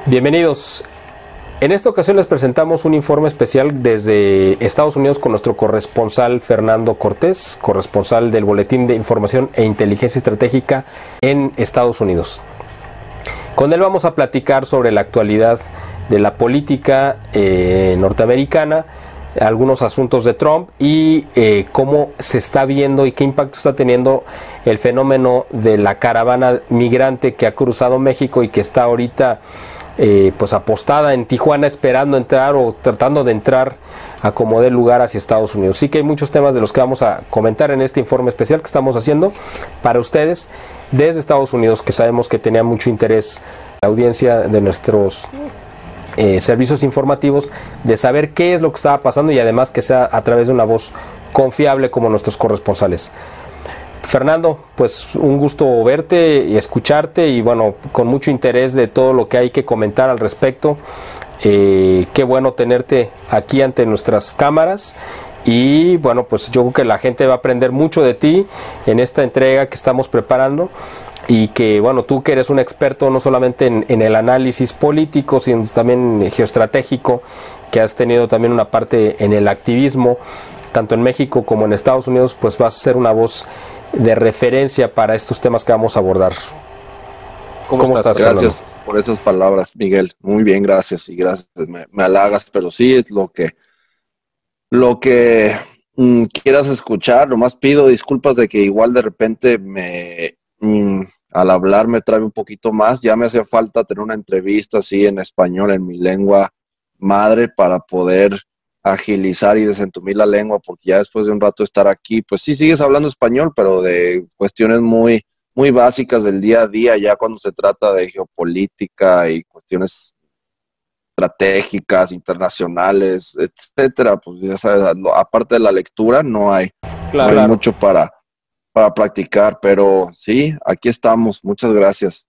Bienvenidos. En esta ocasión les presentamos un informe especial desde Estados Unidos con nuestro corresponsal Fernando Cortés, corresponsal del Boletín de Información e Inteligencia Estratégica en Estados Unidos. Con él vamos a platicar sobre la actualidad de la política norteamericana, algunos asuntos de Trump y cómo se está viendo y qué impacto está teniendo el fenómeno de la caravana migrante que ha cruzado México y que está ahorita pues apostada en Tijuana esperando entrar o tratando de entrar a como dé lugar hacia Estados Unidos. Sí que hay muchos temas de los que vamos a comentar en este informe especial que estamos haciendo para ustedes desde Estados Unidos, que sabemos que tenía mucho interés la audiencia de nuestros servicios informativos de saber qué es lo que estaba pasando y además que sea a través de una voz confiable como nuestros corresponsales. Fernando, pues un gusto verte y escucharte y bueno, con mucho interés de todo lo que hay que comentar al respecto. Qué bueno tenerte aquí ante nuestras cámaras y bueno, pues yo creo que la gente va a aprender mucho de ti en esta entrega que estamos preparando y que bueno, tú que eres un experto no solamente en el análisis político, sino también geoestratégico, que has tenido también una parte en el activismo, tanto en México como en Estados Unidos, pues vas a ser una voz de referencia para estos temas que vamos a abordar. ¿Cómo estás? Gracias por esas palabras, Miguel. Muy bien, gracias. Y gracias, me halagas, pero sí es lo que quieras escuchar. Nomás pido disculpas de que igual de repente al hablar me trabe un poquito más. Ya me hacía falta tener una entrevista así en español, en mi lengua madre, para poder agilizar y desentumir la lengua, porque ya después de un rato de estar aquí, pues sí sigues hablando español, pero de cuestiones muy, muy básicas del día a día, ya cuando se trata de geopolítica y cuestiones estratégicas, internacionales, etcétera, pues ya sabes, aparte de la lectura, no hay mucho para practicar, pero sí, aquí estamos, muchas gracias.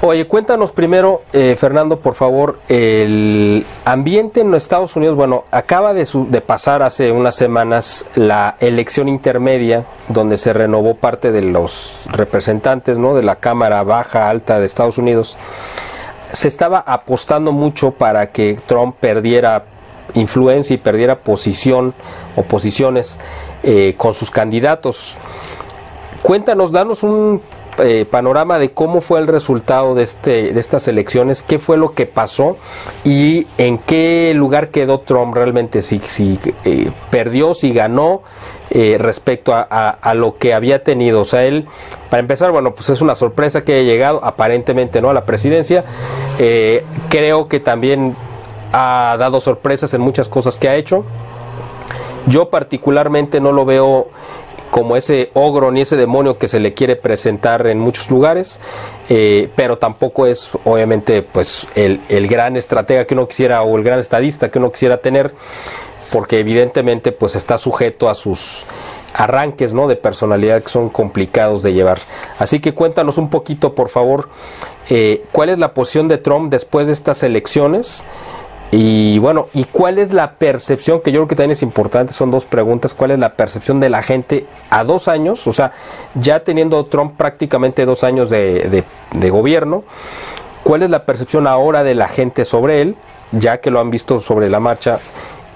Oye, cuéntanos primero, Fernando, por favor, el ambiente en los Estados Unidos. Bueno, acaba de pasar hace unas semanas la elección intermedia, donde se renovó parte de los representantes, ¿no?, de la Cámara Baja, Alta de Estados Unidos. Se estaba apostando mucho para que Trump perdiera influencia y perdiera posiciones con sus candidatos. Cuéntanos, danos un panorama de cómo fue el resultado de estas elecciones, qué fue lo que pasó y en qué lugar quedó Trump realmente, si perdió, si ganó respecto a lo que había tenido. O sea, él, para empezar, bueno, pues es una sorpresa que haya llegado aparentemente, ¿no?, a la presidencia. Creo que también ha dado sorpresas en muchas cosas que ha hecho. Yo particularmente no lo veo como ese ogro ni ese demonio que se le quiere presentar en muchos lugares, pero tampoco es obviamente pues el gran estratega que uno quisiera o el gran estadista que uno quisiera tener, porque evidentemente pues está sujeto a sus arranques, ¿no?, de personalidad que son complicados de llevar. Así que cuéntanos un poquito, por favor, cuál es la posición de Trump después de estas elecciones. Y bueno, ¿y cuál es la percepción, que yo creo que también es importante, son dos preguntas? ¿Cuál es la percepción de la gente a 2 años? O sea, ya teniendo Trump prácticamente 2 años de gobierno, ¿cuál es la percepción ahora de la gente sobre él, ya que lo han visto sobre la marcha?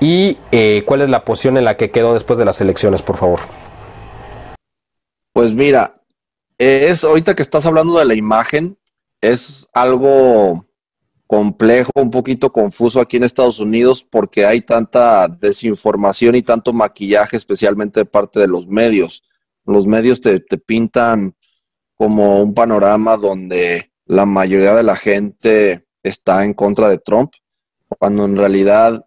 Y ¿cuál es la posición en la que quedó después de las elecciones, por favor? Pues mira, ahorita que estás hablando de la imagen, es algo complejo, un poquito confuso aquí en Estados Unidos porque hay tanta desinformación y tanto maquillaje, especialmente de parte de los medios. Los medios te pintan como un panorama donde la mayoría de la gente está en contra de Trump, cuando en realidad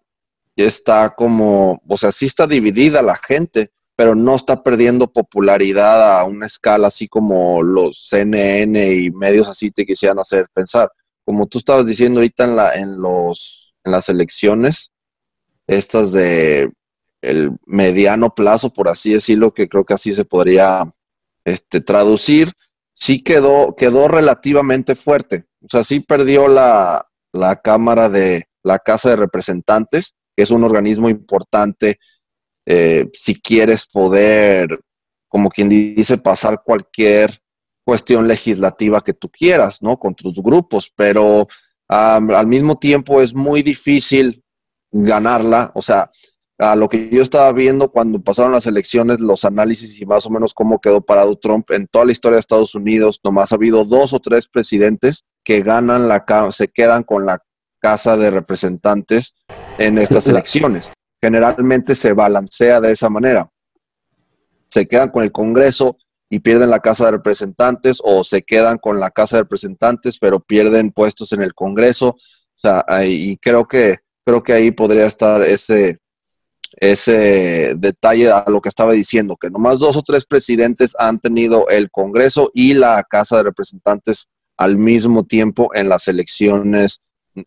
está como, o sea, sí está dividida la gente, pero no está perdiendo popularidad a una escala así como los CNN y medios así te quisieran hacer pensar. Como tú estabas diciendo ahorita en las elecciones, estas de el mediano plazo, por así decirlo, que creo que así se podría traducir, sí quedó relativamente fuerte. O sea, sí perdió la Cámara de la Casa de Representantes, que es un organismo importante si quieres poder, como quien dice, pasar cualquier cuestión legislativa que tú quieras, ¿no?, con tus grupos, pero Al mismo tiempo es muy difícil ganarla, o sea, a lo que yo estaba viendo cuando pasaron las elecciones, los análisis y más o menos cómo quedó parado Trump en toda la historia de Estados Unidos, nomás ha habido 2 o 3 presidentes que ganan se quedan con la Casa de Representantes en estas elecciones. Generalmente se balancea de esa manera. Se quedan con el Congreso y pierden la Casa de Representantes, o se quedan con la Casa de Representantes pero pierden puestos en el Congreso. O sea, y creo que ahí podría estar ese detalle a lo que estaba diciendo, que nomás 2 o 3 presidentes han tenido el Congreso y la Casa de Representantes al mismo tiempo en las elecciones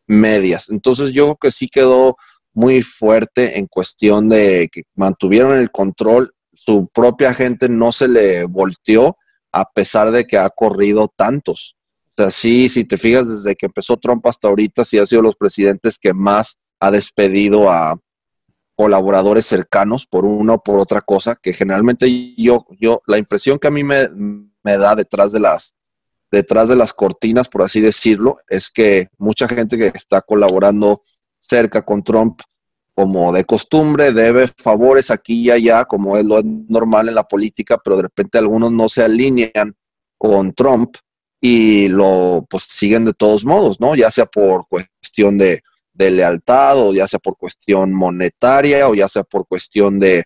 medias. Entonces yo creo que sí quedó muy fuerte en cuestión de que mantuvieron el control, su propia gente no se le volteó a pesar de que ha corrido tantos. O sea, sí, si te fijas, desde que empezó Trump hasta ahorita, sí ha sido los presidentes que más ha despedido a colaboradores cercanos por una o por otra cosa, que generalmente la impresión que a mí me da detrás de las cortinas, por así decirlo, es que mucha gente que está colaborando cerca con Trump, como de costumbre, debe favores aquí y allá, como es lo normal en la política, pero de repente algunos no se alinean con Trump y pues siguen de todos modos, ¿no? Ya sea por cuestión de lealtad, o ya sea por cuestión monetaria, o ya sea por cuestión de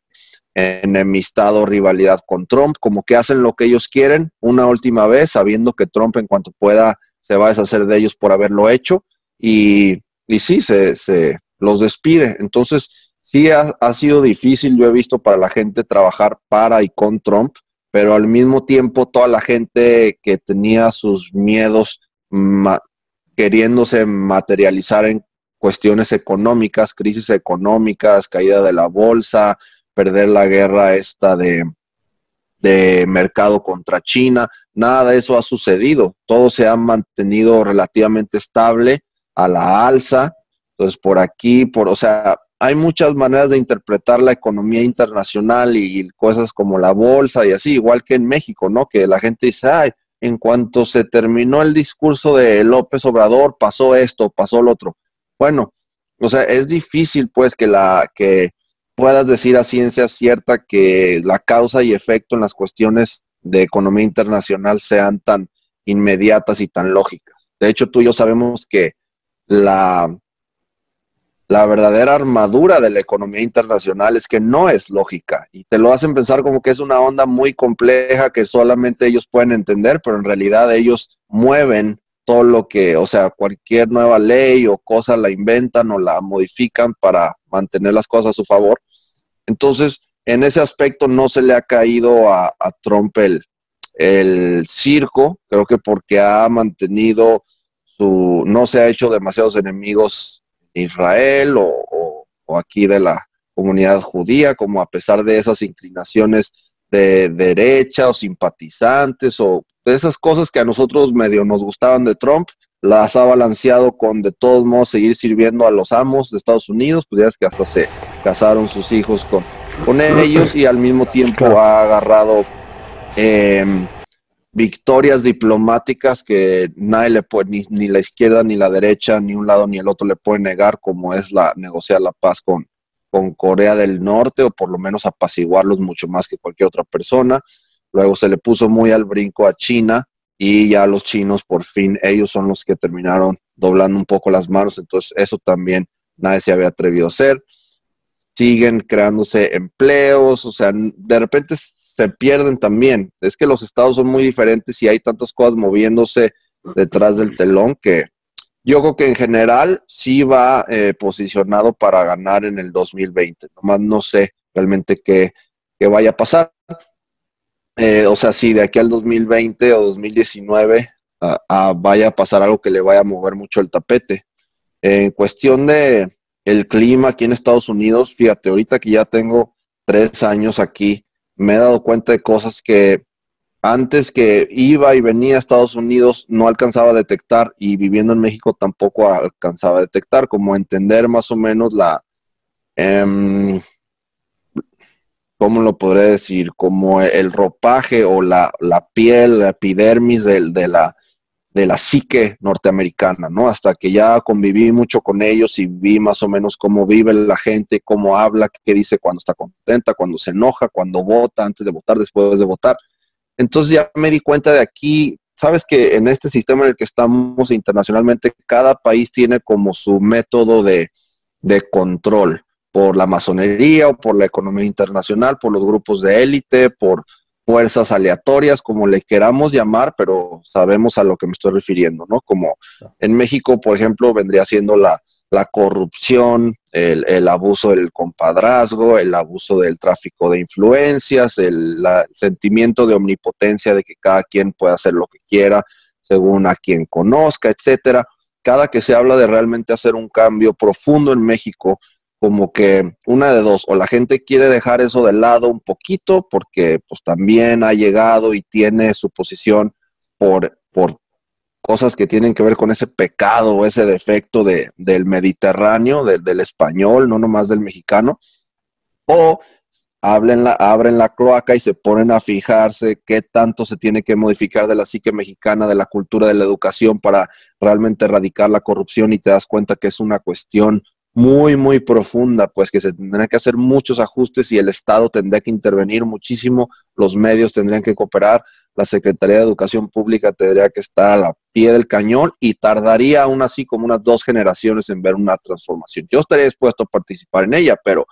enemistad o rivalidad con Trump, como que hacen lo que ellos quieren una última vez, sabiendo que Trump en cuanto pueda se va a deshacer de ellos por haberlo hecho, y sí, se los despide. Entonces, sí ha sido difícil, yo he visto, para la gente trabajar para y con Trump, pero al mismo tiempo toda la gente que tenía sus miedos queriéndose materializar en cuestiones económicas, crisis económicas, caída de la bolsa, perder la guerra esta de mercado contra China, nada de eso ha sucedido, todo se ha mantenido relativamente estable a la alza. Entonces o sea, hay muchas maneras de interpretar la economía internacional y cosas como la bolsa y así, igual que en México, ¿no? Que la gente dice, ay, en cuanto se terminó el discurso de López Obrador, pasó esto, pasó lo otro. Bueno, o sea, es difícil pues que puedas decir a ciencia cierta que la causa y efecto en las cuestiones de economía internacional sean tan inmediatas y tan lógicas. De hecho, tú y yo sabemos que la, la verdadera armadura de la economía internacional es que no es lógica, y te lo hacen pensar como que es una onda muy compleja que solamente ellos pueden entender, pero en realidad ellos mueven todo lo que, o sea, cualquier nueva ley o cosa la inventan o la modifican para mantener las cosas a su favor. Entonces, en ese aspecto no se le ha caído a Trump el circo, creo que porque ha mantenido no se ha hecho demasiados enemigos en Israel o aquí de la comunidad judía, como a pesar de esas inclinaciones de derecha o simpatizantes o de esas cosas que a nosotros medio nos gustaban de Trump, las ha balanceado con de todos modos seguir sirviendo a los amos de Estados Unidos, pues ya es que hasta se casaron sus hijos con ellos, y al mismo tiempo Claro. ha agarrado victorias diplomáticas que nadie le puede, ni la izquierda, ni la derecha, ni un lado ni el otro le puede negar, como es negociar la paz con Corea del Norte, o por lo menos apaciguarlos mucho más que cualquier otra persona. Luego se le puso muy al brinco a China, y ya los chinos por fin, ellos son los que terminaron doblando un poco las manos, entonces eso también nadie se había atrevido a hacer. Siguen creándose empleos, o sea, de repente se pierden también. Es que los estados son muy diferentes y hay tantas cosas moviéndose detrás del telón, que yo creo que en general sí va posicionado para ganar en el 2020. Nomás no sé realmente qué vaya a pasar. O sea, si de aquí al 2020 o 2019 vaya a pasar algo que le vaya a mover mucho el tapete. En cuestión de el clima aquí en Estados Unidos, fíjate, ahorita que ya tengo 3 años aquí, me he dado cuenta de cosas que antes que iba y venía a Estados Unidos no alcanzaba a detectar, y viviendo en México tampoco alcanzaba a detectar, como entender más o menos eh, ¿cómo lo podré decir? Como el ropaje o la piel, la epidermis de la psique norteamericana, ¿no? Hasta que ya conviví mucho con ellos y vi más o menos cómo vive la gente, cómo habla, qué dice cuando está contenta, cuando se enoja, cuando vota, antes de votar, después de votar. Entonces ya me di cuenta de aquí, sabes que en este sistema en el que estamos internacionalmente, cada país tiene como su método de control por la masonería o por la economía internacional, por los grupos de élite, por fuerzas aleatorias, como le queramos llamar, pero sabemos a lo que me estoy refiriendo, ¿no? Como en México, por ejemplo, vendría siendo la corrupción, el abuso del compadrazgo, el abuso del tráfico de influencias, el sentimiento de omnipotencia de que cada quien puede hacer lo que quiera según a quien conozca, etcétera. Cada que se habla de realmente hacer un cambio profundo en México, como que una de dos, o la gente quiere dejar eso de lado un poquito porque pues también ha llegado y tiene su posición por cosas que tienen que ver con ese pecado o ese defecto del Mediterráneo, del español, no nomás del mexicano, o abren la cloaca y se ponen a fijarse qué tanto se tiene que modificar de la psique mexicana, de la cultura, de la educación para realmente erradicar la corrupción, y te das cuenta que es una cuestión muy, muy profunda, pues que se tendrán que hacer muchos ajustes y el Estado tendría que intervenir muchísimo, los medios tendrían que cooperar, la Secretaría de Educación Pública tendría que estar a la pie del cañón y tardaría aún así como unas 2 generaciones en ver una transformación. Yo estaría dispuesto a participar en ella, pero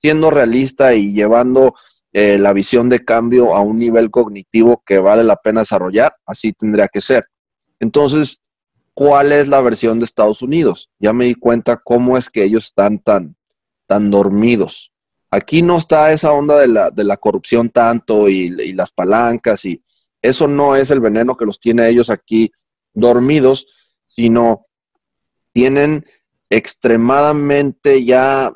siendo realista y llevando la visión de cambio a un nivel cognitivo que vale la pena desarrollar, así tendría que ser. Entonces, ¿cuál es la versión de Estados Unidos? Ya me di cuenta cómo es que ellos están tan dormidos. Aquí no está esa onda de la corrupción tanto y las palancas, y eso no es el veneno que los tiene ellos aquí dormidos, sino tienen extremadamente ya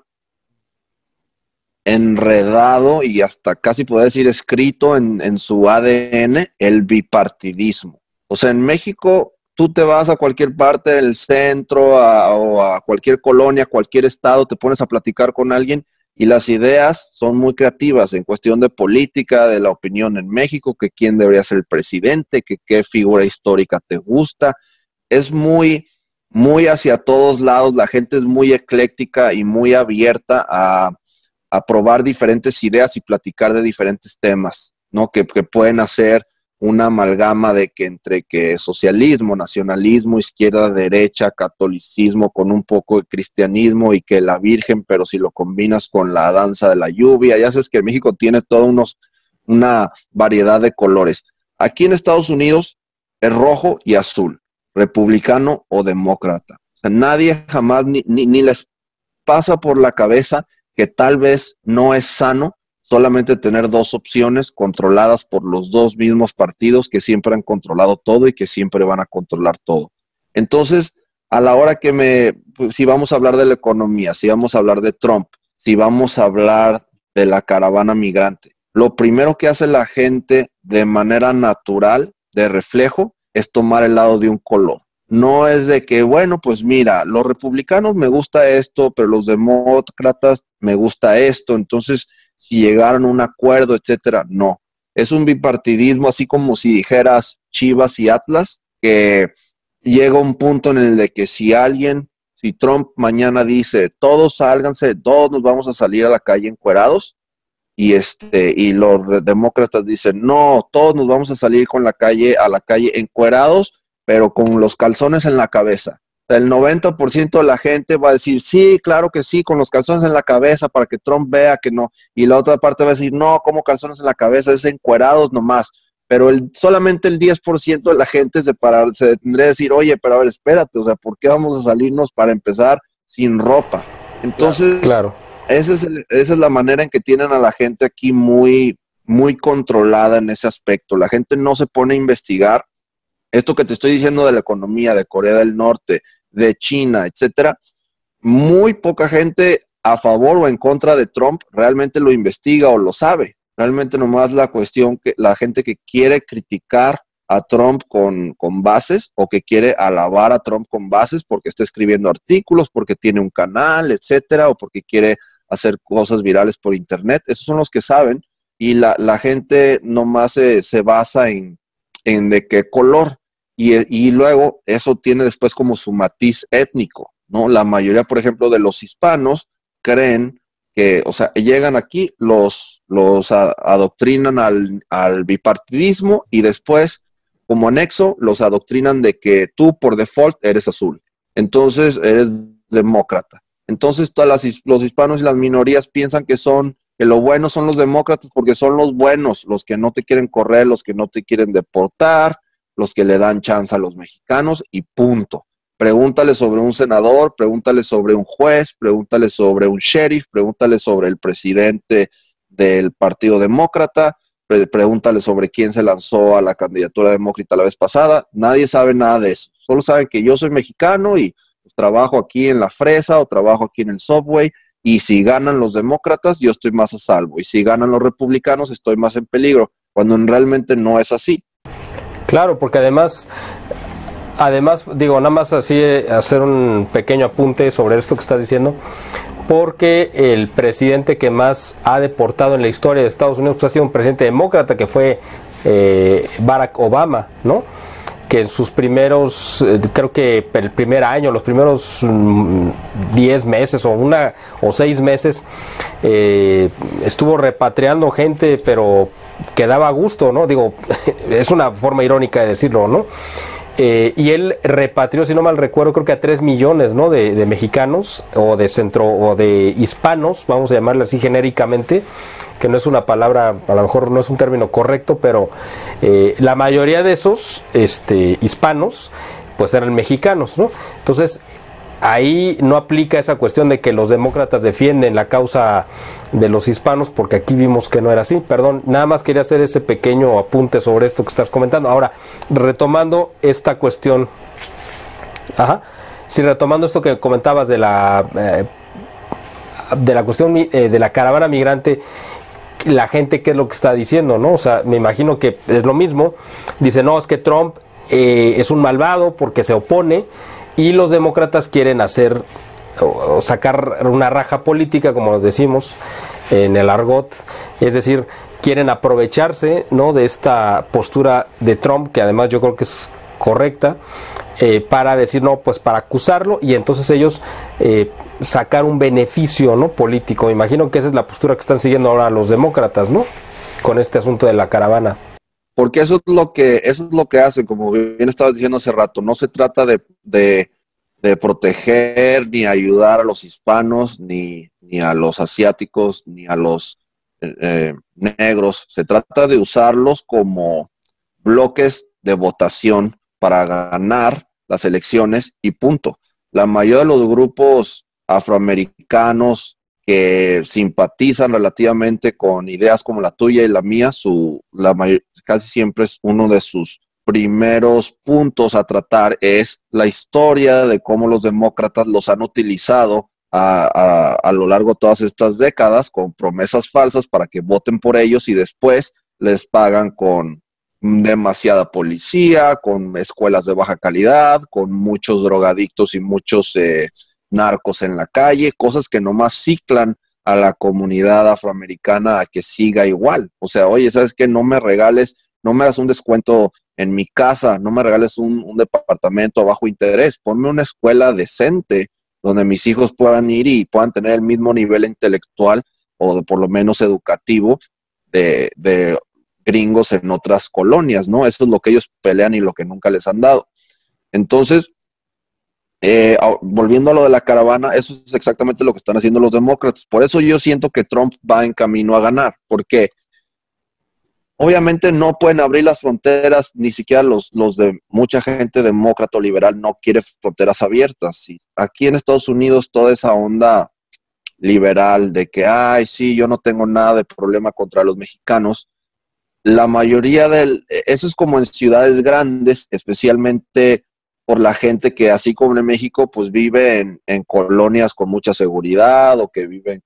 enredado y hasta casi podría decir escrito en su ADN el bipartidismo. O sea, en México tú te vas a cualquier parte del centro o a cualquier colonia, cualquier estado, te pones a platicar con alguien y las ideas son muy creativas en cuestión de política, de la opinión en México, que quién debería ser el presidente, que qué figura histórica te gusta. Es muy hacia todos lados, la gente es muy ecléctica y muy abierta a probar diferentes ideas y platicar de diferentes temas, ¿no? Que pueden hacer una amalgama de que entre que socialismo, nacionalismo, izquierda, derecha, catolicismo con un poco de cristianismo y que la Virgen, pero si lo combinas con la danza de la lluvia, ya sabes que México tiene toda una variedad de colores. Aquí en Estados Unidos es rojo y azul, republicano o demócrata. O sea, nadie jamás ni les pasa por la cabeza que tal vez no es sano solamente tener 2 opciones controladas por los 2 mismos partidos que siempre han controlado todo y que siempre van a controlar todo. Entonces, a la hora pues, si vamos a hablar de la economía, si vamos a hablar de Trump, si vamos a hablar de la caravana migrante, lo primero que hace la gente de manera natural, de reflejo, es tomar el lado de un color. No es de que, bueno, pues mira, los republicanos me gusta esto, pero los demócratas me gusta esto, entonces si llegaron a un acuerdo, etcétera, no. Es un bipartidismo, así como si dijeras Chivas y Atlas, que llega un punto en el de que si Trump mañana dice, todos sálganse, todos nos vamos a salir a la calle encuerados, y los demócratas dicen, no, todos nos vamos a salir a la calle encuerados, pero con los calzones en la cabeza. El 90% de la gente va a decir, sí, claro que sí, con los calzones en la cabeza para que Trump vea que no. Y la otra parte va a decir, no, como calzones en la cabeza, es encuerados nomás. Pero solamente el 10% de la gente se tendría que decir, oye, pero a ver, espérate, o sea, ¿por qué vamos a salirnos para empezar sin ropa? Entonces, Claro. esa es la manera en que tienen a la gente aquí muy, muy controlada en ese aspecto. La gente no se pone a investigar. Esto que te estoy diciendo de la economía de Corea del Norte, de China, etcétera, muy poca gente a favor o en contra de Trump realmente lo investiga o lo sabe. Realmente nomás la cuestión que la gente que quiere criticar a Trump con bases o que quiere alabar a Trump con bases porque está escribiendo artículos, porque tiene un canal, etcétera, o porque quiere hacer cosas virales por internet. Esos son los que saben y la gente nomás se basa en de qué color. y luego eso tiene después como su matiz étnico, ¿no? La mayoría, por ejemplo, de los hispanos creen que, o sea, llegan aquí, los adoctrinan al bipartidismo y después, como anexo, los adoctrinan de que tú por default eres azul. Entonces eres demócrata. Entonces los hispanos y las minorías piensan que lo bueno son los demócratas porque son los buenos, los que no te quieren correr, los que no te quieren deportar, los que le dan chance a los mexicanos y punto. Pregúntale sobre un senador, pregúntale sobre un juez, pregúntale sobre un sheriff, pregúntale sobre el presidente del Partido Demócrata, pregúntale sobre quién se lanzó a la candidatura demócrata la vez pasada. Nadie sabe nada de eso. Solo saben que yo soy mexicano y pues, trabajo aquí en la fresa o trabajo aquí en el Subway y si ganan los demócratas yo estoy más a salvo y si ganan los republicanos estoy más en peligro, cuando realmente no es así. Claro, porque además, digo, nada más así hacer un pequeño apunte sobre esto que estás diciendo, porque el presidente que más ha deportado en la historia de Estados Unidos pues, ha sido un presidente demócrata que fue Barack Obama, ¿no? Que en sus primeros, creo que el primer año, los primeros 10 meses o 6 meses, estuvo repatriando gente, pero que daba gusto, ¿no? Digo, es una forma irónica de decirlo, ¿no? Y él repatrió, si no mal recuerdo, creo que a 3 millones, ¿no? de mexicanos o de hispanos, vamos a llamarle así genéricamente, que no es una palabra, a lo mejor no es un término correcto, pero la mayoría de esos hispanos, pues eran mexicanos, ¿no? Entonces, ahí no aplica esa cuestión de que los demócratas defienden la causa de los hispanos, porque aquí vimos que no era así. Perdón, nada más quería hacer ese pequeño apunte sobre esto que estás comentando. Ahora, retomando esta cuestión, retomando esto que comentabas de la cuestión de la caravana migrante, la gente, ¿qué es lo que está diciendo, no? O sea, me imagino que es lo mismo. Dice, no, es que Trump es un malvado porque se opone, y los demócratas quieren hacer o sacar una raja política, como decimos en el argot, es decir, quieren aprovecharse, ¿no? de esta postura de Trump, que además yo creo que es correcta, para decir, no, pues para acusarlo, y entonces ellos sacar un beneficio, ¿no? político. Me imagino que esa es la postura que están siguiendo ahora los demócratas, ¿no? Con este asunto de la caravana. Porque eso es lo que hacen, como bien estabas diciendo hace rato. No se trata de proteger ni ayudar a los hispanos, ni a los asiáticos, ni a los negros. Se trata de usarlos como bloques de votación para ganar las elecciones y punto. La mayoría de los grupos afroamericanos que simpatizan relativamente con ideas como la tuya y la mía, casi siempre es uno de sus primeros puntos a tratar es la historia de cómo los demócratas los han utilizado a lo largo de todas estas décadas con promesas falsas para que voten por ellos y después les pagan con demasiada policía, con escuelas de baja calidad, con muchos drogadictos y muchos narcos en la calle, cosas que nomás ciclan a la comunidad afroamericana a que siga igual. O sea, oye, ¿sabes qué? No me hagas un descuento en mi casa, no me regales un departamento a bajo interés, ponme una escuela decente donde mis hijos puedan ir y puedan tener el mismo nivel intelectual o por lo menos educativo de gringos en otras colonias, ¿no? Eso es lo que ellos pelean y lo que nunca les han dado. Entonces, volviendo a lo de la caravana, eso es exactamente lo que están haciendo los demócratas. Por eso yo siento que Trump va en camino a ganar, porque obviamente no pueden abrir las fronteras, ni siquiera los de mucha gente demócrata o liberal no quiere fronteras abiertas. Y aquí en Estados Unidos toda esa onda liberal de que, ay, sí, yo no tengo nada de problema contra los mexicanos, la mayoría eso es como en ciudades grandes, especialmente por la gente que así como en México, pues vive en colonias con mucha seguridad o que viven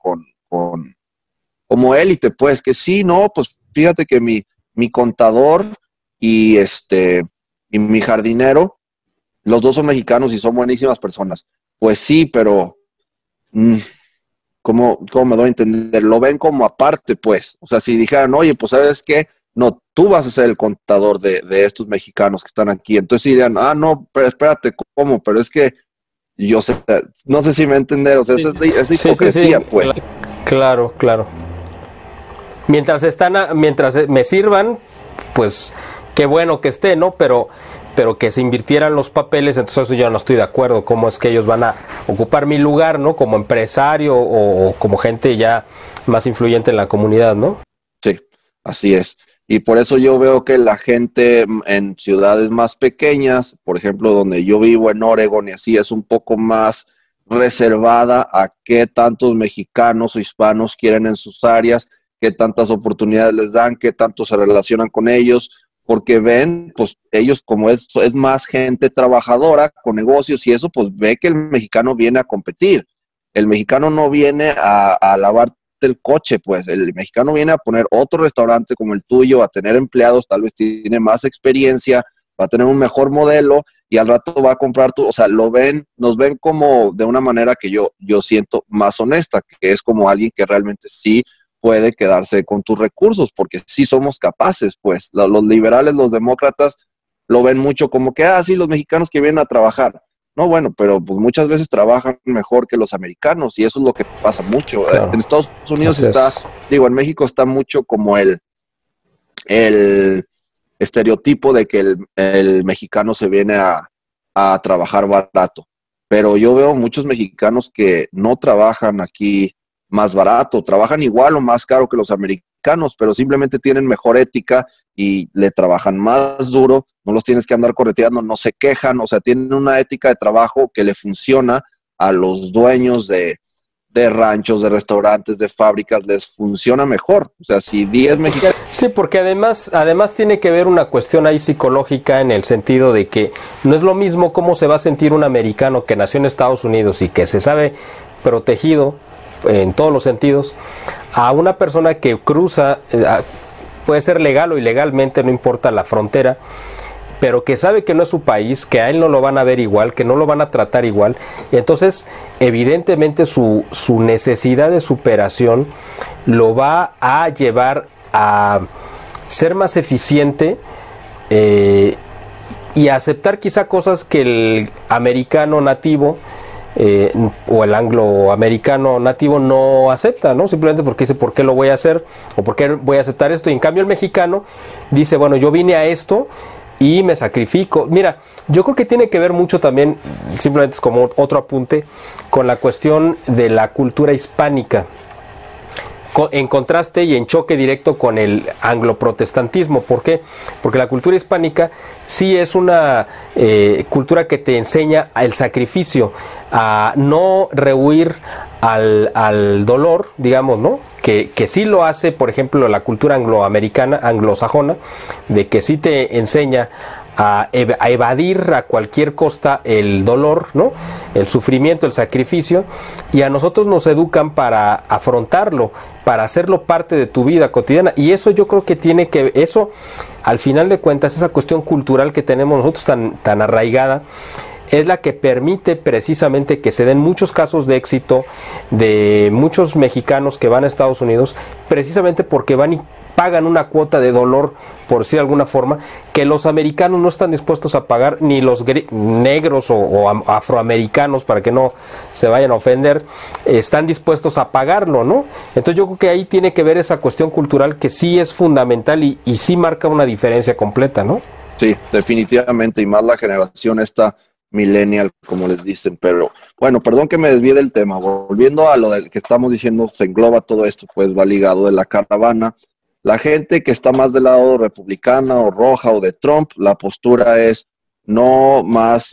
como élite, pues que sí, no, pues fíjate que mi contador y mi jardinero, los dos son mexicanos y son buenísimas personas. Pues sí, pero ¿cómo me doy a entender? Lo ven como aparte, pues. O sea, si dijeran, oye, pues ¿sabes qué? no, tú vas a ser el contador de estos mexicanos que están aquí. Entonces dirían, ah, no, pero espérate, ¿cómo? Pero es que yo sé, no sé si me entender, o sea, esa hipocresía, pues. Claro, claro. Mientras me sirvan, pues qué bueno que esté, ¿no? Pero que se invirtieran los papeles, entonces eso yo no estoy de acuerdo. ¿Cómo es que ellos van a ocupar mi lugar, ¿no? Como empresario o como gente ya más influyente en la comunidad, ¿no? Sí, así es. Y por eso yo veo que la gente en ciudades más pequeñas, por ejemplo, donde yo vivo en Oregon y así, es un poco más reservada a qué tantos mexicanos o hispanos quieren en sus áreas, qué tantas oportunidades les dan, qué tanto se relacionan con ellos, porque ven, pues ellos como es más gente trabajadora con negocios y eso, pues ve que el mexicano viene a competir. El mexicano no viene a lavar el coche, pues el mexicano viene a poner otro restaurante como el tuyo, a tener empleados, tal vez tiene más experiencia, va a tener un mejor modelo y al rato va a comprar tu, o sea, nos ven como de una manera que yo siento más honesta, que es como alguien que realmente sí puede quedarse con tus recursos, porque sí somos capaces, pues los liberales, los demócratas lo ven mucho como que, sí, los mexicanos que vienen a trabajar. No, bueno, pero pues muchas veces trabajan mejor que los americanos y eso es lo que pasa mucho. Claro. En Estados Unidos en México está mucho como el estereotipo de que el mexicano se viene a trabajar barato. Pero yo veo muchos mexicanos que no trabajan aquí más barato, trabajan igual o más caro que los americanos, pero simplemente tienen mejor ética y le trabajan más duro, no los tienes que andar correteando, no se quejan, o sea, tienen una ética de trabajo que le funciona a los dueños de ranchos, de restaurantes, de fábricas, les funciona mejor. O sea, si 10 mexicanos... Sí, porque además tiene que ver una cuestión ahí psicológica en el sentido de que no es lo mismo cómo se va a sentir un americano que nació en Estados Unidos y que se sabe protegido en todos los sentidos, a una persona que cruza, puede ser legal o ilegalmente, no importa la frontera, pero que sabe que no es su país, que a él no lo van a ver igual, que no lo van a tratar igual. Entonces, evidentemente su necesidad de superación lo va a llevar a ser más eficiente y a aceptar quizá cosas que el americano nativo o el angloamericano nativo no acepta, ¿no? Simplemente porque dice, ¿por qué lo voy a hacer? ¿O por qué voy a aceptar esto? Y en cambio el mexicano dice, bueno, yo vine a esto y me sacrifico. Mira, yo creo que tiene que ver mucho también, simplemente es como otro apunte, con la cuestión de la cultura hispánica, en contraste y en choque directo con el angloprotestantismo. ¿Por qué? Porque la cultura hispánica sí es una cultura que te enseña el sacrificio, a no rehuir al dolor, digamos, ¿no? Que sí lo hace, por ejemplo, la cultura angloamericana, anglosajona, de que sí te enseña a evadir a cualquier costa el dolor, ¿no? El sufrimiento, el sacrificio, y a nosotros nos educan para afrontarlo, para hacerlo parte de tu vida cotidiana, y eso yo creo que eso, al final de cuentas, esa cuestión cultural que tenemos nosotros tan arraigada, es la que permite precisamente que se den muchos casos de éxito de muchos mexicanos que van a Estados Unidos, precisamente porque van y pagan una cuota de dolor, por decir de alguna forma, que los americanos no están dispuestos a pagar, ni los negros o afroamericanos, para que no se vayan a ofender, están dispuestos a pagarlo, ¿no? Entonces yo creo que ahí tiene que ver esa cuestión cultural que sí es fundamental y sí marca una diferencia completa, ¿no? Sí, definitivamente, y más la generación esta millennial, como les dicen. Pero bueno, perdón que me desvíe del tema, volviendo a lo del que estamos diciendo, se engloba todo esto, pues va ligado de la caravana. La gente que está más del lado republicana o roja o de Trump, la postura es no más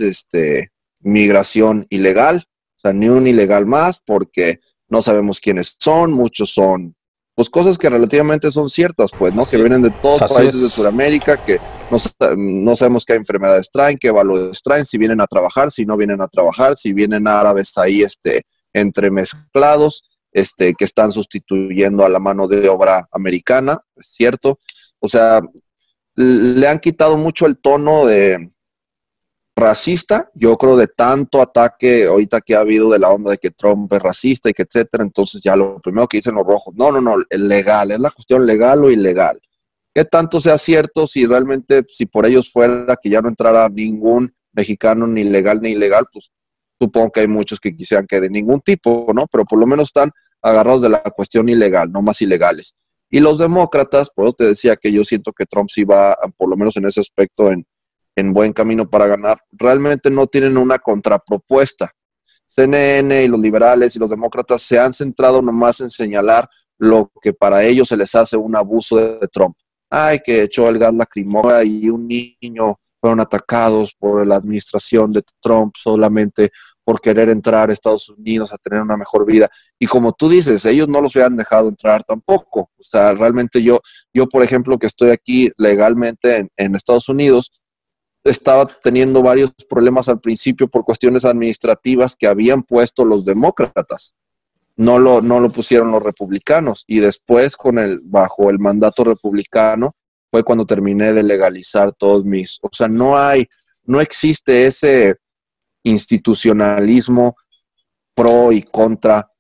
migración ilegal, o sea, ni un ilegal más, porque no sabemos quiénes son, muchos son, pues cosas que relativamente son ciertas, pues, ¿no? Que vienen de todos los países de Sudamérica, que no sabemos qué enfermedades traen, qué valores traen, si vienen a trabajar, si no vienen a trabajar, si vienen árabes ahí entremezclados, que están sustituyendo a la mano de obra americana, es cierto. O sea, le han quitado mucho el tono de racista, yo creo, de tanto ataque ahorita que ha habido de la onda de que Trump es racista y que etcétera. Entonces ya lo primero que dicen los rojos, no, el legal, es la cuestión legal o ilegal. qué tanto sea cierto, si realmente, si por ellos fuera que ya no entrara ningún mexicano ni legal ni ilegal, pues supongo que hay muchos que quisieran que de ningún tipo, ¿no? Pero por lo menos están agarrados de la cuestión ilegal, no más ilegales. Y los demócratas, por eso te decía que yo siento que Trump sí va, por lo menos en ese aspecto, en buen camino para ganar, realmente no tienen una contrapropuesta. CNN y los liberales y los demócratas se han centrado nomás en señalar lo que para ellos se les hace un abuso de Trump. Ay, que echó el gas lacrimógeno y un niño fueron atacados por la administración de Trump solamente por querer entrar a Estados Unidos a tener una mejor vida. Y como tú dices, ellos no los hubieran dejado entrar tampoco. O sea, realmente yo por ejemplo, que estoy aquí legalmente en Estados Unidos, estaba teniendo varios problemas al principio por cuestiones administrativas que habían puesto los demócratas. No lo pusieron los republicanos. Y después, bajo el mandato republicano, fue cuando terminé de legalizar todos o sea, no existe ese institucionalismo pro y contra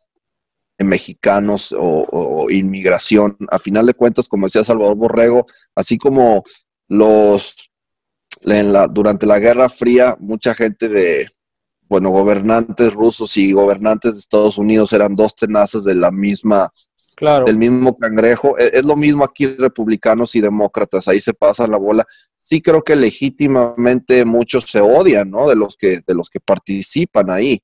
en mexicanos o inmigración. A final de cuentas, como decía Salvador Borrego, así como durante la Guerra Fría, mucha gente gobernantes rusos y gobernantes de Estados Unidos eran dos tenazas de Claro. del mismo cangrejo. Es lo mismo aquí, republicanos y demócratas, ahí se pasa la bola. Sí creo que legítimamente muchos se odian, ¿no? De los que participan ahí,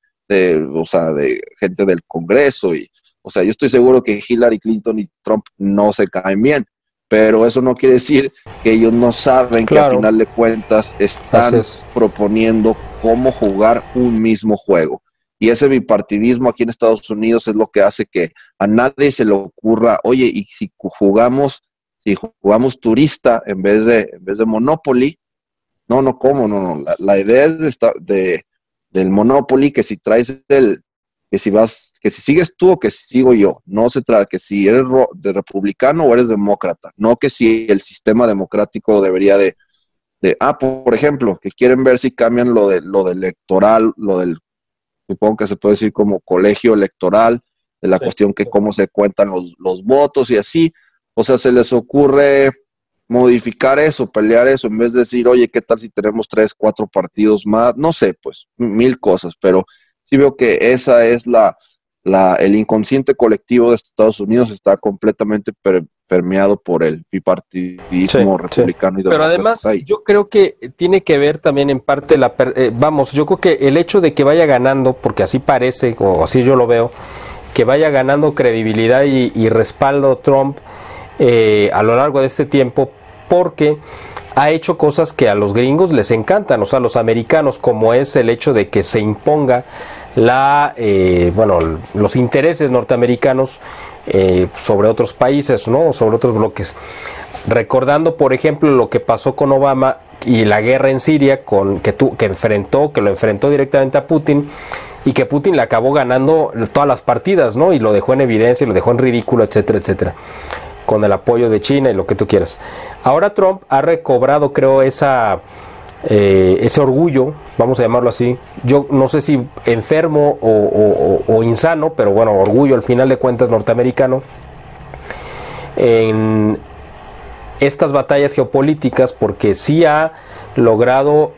o sea, de gente del Congreso o sea, yo estoy seguro que Hillary Clinton y Trump no se caen bien, pero eso no quiere decir que ellos no saben que al final de cuentas están proponiendo cómo jugar un mismo juego. Y ese bipartidismo aquí en Estados Unidos es lo que hace que a nadie se le ocurra, oye, y si jugamos turista en vez de Monopoly, no. La idea es del Monopoly, que si traes que si sigues tú o que si sigo yo. No se trata que si eres de republicano o eres demócrata, no que si el sistema democrático debería por ejemplo, que quieren ver si cambian lo del electoral, supongo que se puede decir como colegio electoral, de la cuestión que cómo se cuentan los votos y así. O sea, se les ocurre modificar eso, pelear eso, en vez de decir, oye, ¿qué tal si tenemos 3, 4 partidos más? No sé, pues, 1000 cosas, pero sí veo que esa es el inconsciente colectivo de Estados Unidos está completamente permeado por el bipartidismo republicano y demócrata. Pero además, yo creo que tiene que ver también en parte yo creo que el hecho de que vaya ganando, porque así parece, o así yo lo veo, que vaya ganando credibilidad y respaldo Trump a lo largo de este tiempo, porque ha hecho cosas que a los gringos les encantan, o sea, a los americanos, como es el hecho de que se imponga los intereses norteamericanos sobre otros países, ¿no? Sobre otros bloques. Recordando, por ejemplo, lo que pasó con Obama y la guerra en Siria, que lo enfrentó directamente a Putin, y que Putin le acabó ganando todas las partidas, ¿no? Y lo dejó en evidencia, y lo dejó en ridículo, etcétera, etcétera, con el apoyo de China y lo que tú quieras. Ahora Trump ha recobrado, creo, ese orgullo, vamos a llamarlo así. Yo no sé si enfermo o insano, pero bueno, orgullo al final de cuentas norteamericano, en estas batallas geopolíticas, porque sí ha logrado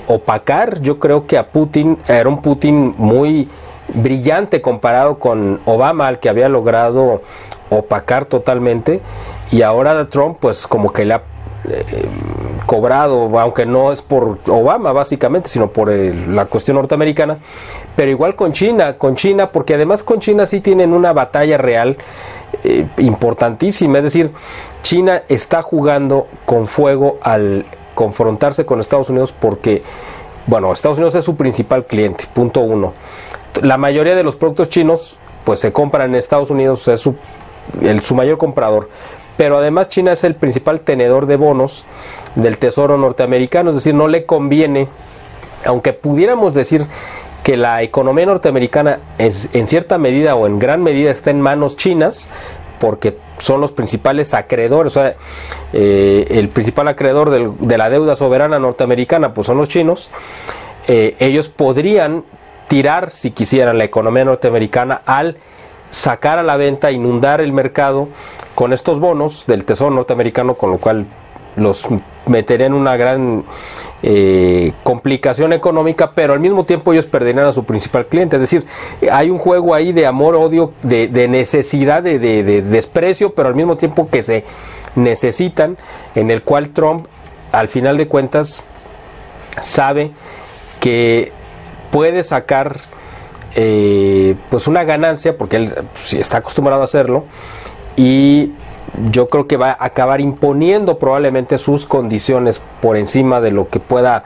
opacar, yo creo que a Putin, era un Putin muy brillante comparado con Obama, al que había logrado opacar totalmente, y ahora Trump pues como que le ha cobrado, aunque no es por Obama básicamente, sino por la cuestión norteamericana, pero igual con China, porque además con China sí tienen una batalla real importantísima, es decir, China está jugando con fuego al confrontarse con Estados Unidos, porque, bueno, Estados Unidos es su principal cliente, punto uno. La mayoría de los productos chinos pues se compran en Estados Unidos, es su mayor comprador. Pero además China es el principal tenedor de bonos del Tesoro norteamericano, es decir, no le conviene, aunque pudiéramos decir que la economía norteamericana en cierta medida o en gran medida está en manos chinas, porque son los principales acreedores, o sea, el principal acreedor de la deuda soberana norteamericana pues son los chinos. Ellos podrían tirar, si quisieran, la economía norteamericana al sacar a la venta, inundar el mercado con estos bonos del Tesoro norteamericano, con lo cual los metería en una gran complicación económica, pero al mismo tiempo ellos perderían a su principal cliente. Es decir, hay un juego ahí de amor-odio, de necesidad, de desprecio, pero al mismo tiempo que se necesitan, en el cual Trump, al final de cuentas, sabe que puede sacar pues una ganancia, porque él está acostumbrado a hacerlo, y yo creo que va a acabar imponiendo probablemente sus condiciones por encima de lo que pueda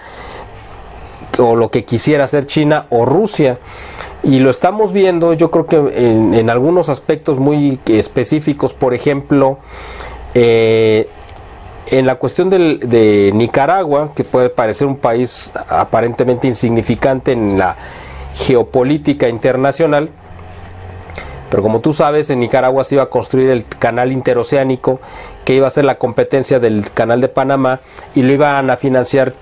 o lo que quisiera hacer China o Rusia. Y lo estamos viendo, yo creo que en algunos aspectos muy específicos. Por ejemplo, en la cuestión de Nicaragua, que puede parecer un país aparentemente insignificante en la geopolítica internacional, pero como tú sabes, en Nicaragua se iba a construir el canal interoceánico, que iba a ser la competencia del canal de Panamá, y lo iba a financiar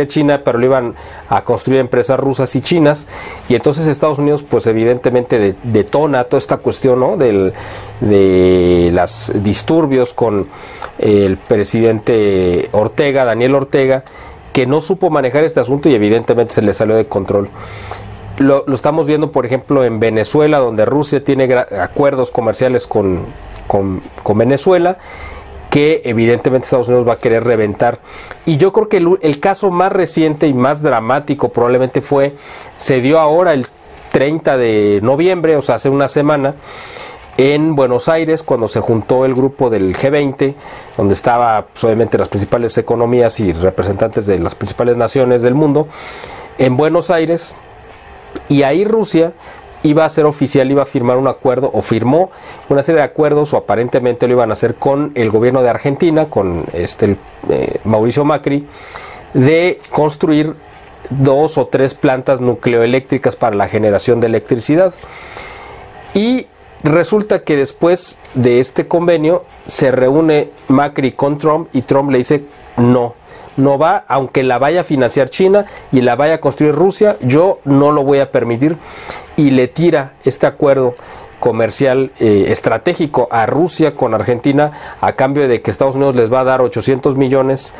China, pero lo iban a construir empresas rusas y chinas. Y entonces Estados Unidos, pues evidentemente detona toda esta cuestión, ¿no?, de los disturbios con el presidente Ortega, Daniel Ortega, que no supo manejar este asunto y evidentemente se le salió de control. Lo estamos viendo, por ejemplo, en Venezuela, donde Rusia tiene acuerdos comerciales con Venezuela, que evidentemente Estados Unidos va a querer reventar. Y yo creo que el caso más reciente y más dramático probablemente se dio ahora el 30 de noviembre, o sea, hace una semana, en Buenos Aires, cuando se juntó el grupo del G20, donde estaba pues, obviamente las principales economías y representantes de las principales naciones del mundo, en Buenos Aires. Y ahí Rusia iba a ser oficial, iba a firmar un acuerdo, o firmó una serie de acuerdos, o aparentemente lo iban a hacer con el gobierno de Argentina, con Mauricio Macri, de construir 2 o 3 plantas nucleoeléctricas para la generación de electricidad. Y resulta que después de este convenio se reúne Macri con Trump, y Trump le dice no va, aunque la vaya a financiar China y la vaya a construir Rusia, yo no lo voy a permitir, y le tira este acuerdo comercial estratégico a Rusia con Argentina, a cambio de que Estados Unidos les va a dar $800 millones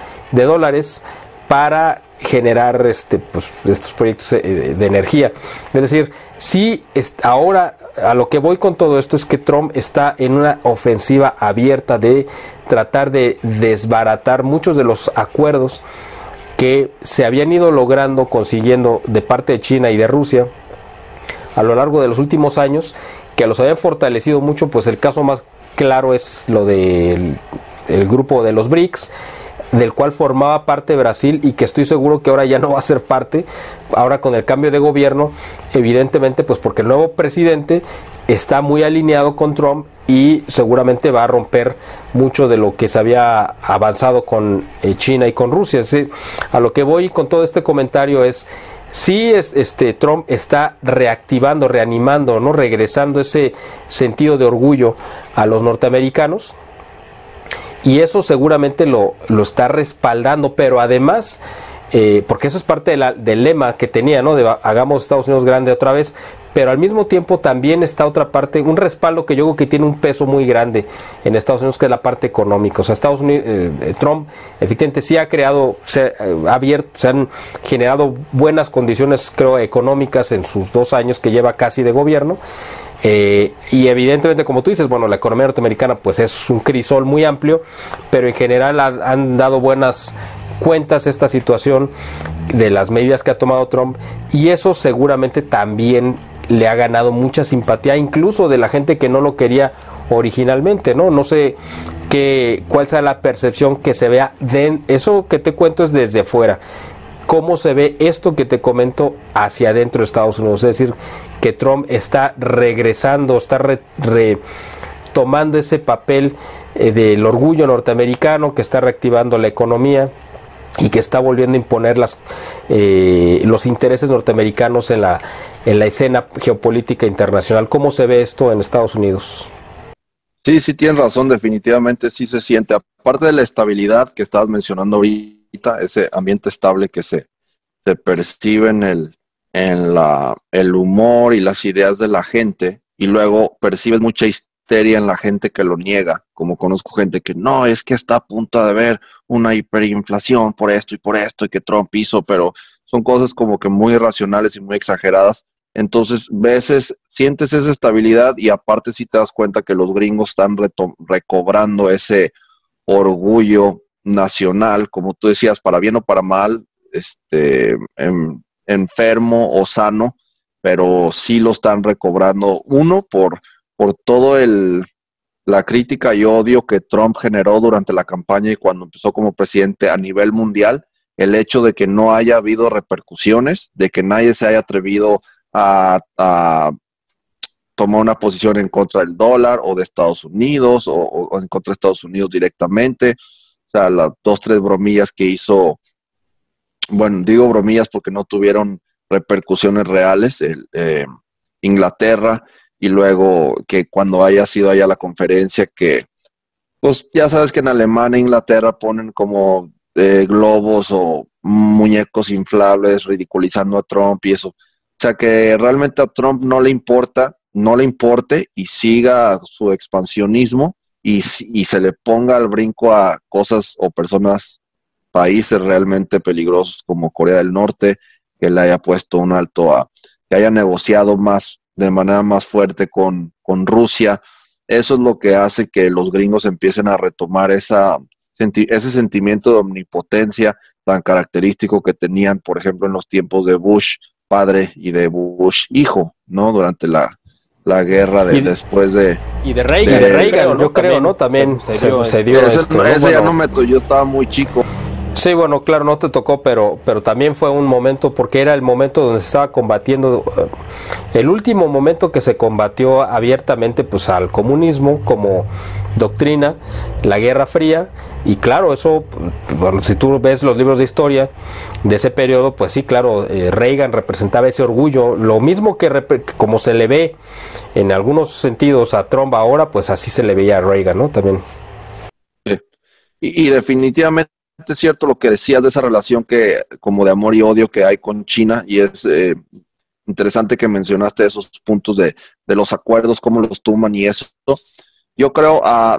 para generar estos proyectos de energía. Es decir, sí, ahora a lo que voy con todo esto es que Trump está en una ofensiva abierta de tratar de desbaratar muchos de los acuerdos que se habían ido consiguiendo de parte de China y de Rusia a lo largo de los últimos años, que los habían fortalecido mucho. Pues el caso más claro es lo del grupo de los BRICS, del cual formaba parte Brasil, y que estoy seguro que ahora ya no va a ser parte, ahora con el cambio de gobierno, evidentemente pues porque el nuevo presidente está muy alineado con Trump y seguramente va a romper mucho de lo que se había avanzado con China y con Rusia. ¿Sí? A lo que voy con todo este comentario es, sí, Trump está reanimando, ¿no?, regresando ese sentido de orgullo a los norteamericanos, y eso seguramente lo está respaldando, pero además, porque eso es parte del lema que tenía, ¿no?, de hagamos Estados Unidos grande otra vez, pero al mismo tiempo también está otra parte, un respaldo que yo creo que tiene un peso muy grande en Estados Unidos, que es la parte económica. O sea, Estados Unidos, Trump efectivamente sí ha creado, se han generado buenas condiciones, creo, económicas en sus 2 años que lleva casi de gobierno. Y evidentemente, como tú dices, bueno, la economía norteamericana pues es un crisol muy amplio, pero en general han dado buenas cuentas esta situación de las medidas que ha tomado Trump, y eso seguramente también le ha ganado mucha simpatía, incluso de la gente que no lo quería originalmente, ¿no? No sé cuál sea la percepción que se vea de eso que te cuento, es desde fuera. ¿Cómo se ve esto que te comento hacia adentro de Estados Unidos? Es decir, que Trump está regresando, está retomando ese papel del orgullo norteamericano, que está reactivando la economía y que está volviendo a imponer los intereses norteamericanos en la escena geopolítica internacional. ¿Cómo se ve esto en Estados Unidos? Sí, tienes razón, definitivamente sí se siente. Aparte de la estabilidad que estabas mencionando ahorita, ese ambiente estable que se percibe en el humor y las ideas de la gente, y luego percibes mucha histeria en la gente que lo niega, como conozco gente que no, es que está a punto de haber una hiperinflación por esto y que Trump hizo, pero son cosas como que muy irracionales y muy exageradas. Entonces, sientes esa estabilidad y aparte sí te das cuenta que los gringos están recobrando ese orgullo nacional, como tú decías, para bien o para mal, enfermo o sano, pero sí lo están recobrando. Uno, por todo la crítica y odio que Trump generó durante la campaña y cuando empezó como presidente a nivel mundial, el hecho de que no haya habido repercusiones, de que nadie se haya atrevido a tomar una posición en contra del dólar o de Estados Unidos o en contra de Estados Unidos directamente. O sea, las 2, 3 bromillas que hizo, bueno, digo bromillas porque no tuvieron repercusiones reales, Inglaterra, y luego que cuando haya sido allá la conferencia que, pues ya sabes que en Alemania e Inglaterra ponen como globos o muñecos inflables ridiculizando a Trump y eso. O sea que realmente a Trump no le importe y siga su expansionismo y se le ponga al brinco a cosas o personas, países realmente peligrosos como Corea del Norte, que le haya puesto un alto que haya negociado de manera más fuerte con Rusia. Eso es lo que hace que los gringos empiecen a retomar ese sentimiento de omnipotencia tan característico que tenían, por ejemplo, en los tiempos de Bush padre y de Bush hijo, ¿no? Durante la guerra después de... Y de Reagan, yo creo, ¿no? También se dio ese ya no yo estaba muy chico. Sí, bueno, claro, no te tocó, pero también fue un momento, porque era el momento donde se estaba combatiendo, el último momento que se combatió abiertamente pues al comunismo como doctrina, la Guerra Fría, y claro, eso, bueno, si tú ves los libros de historia de ese periodo, pues sí, claro, Reagan representaba ese orgullo, lo mismo que como se le ve en algunos sentidos a Trump ahora, pues así se le veía a Reagan, ¿no? También. Sí. Y definitivamente es cierto lo que decías de esa relación que como de amor y odio que hay con China, y es interesante que mencionaste esos puntos de los acuerdos, cómo los toman y eso. Yo creo, a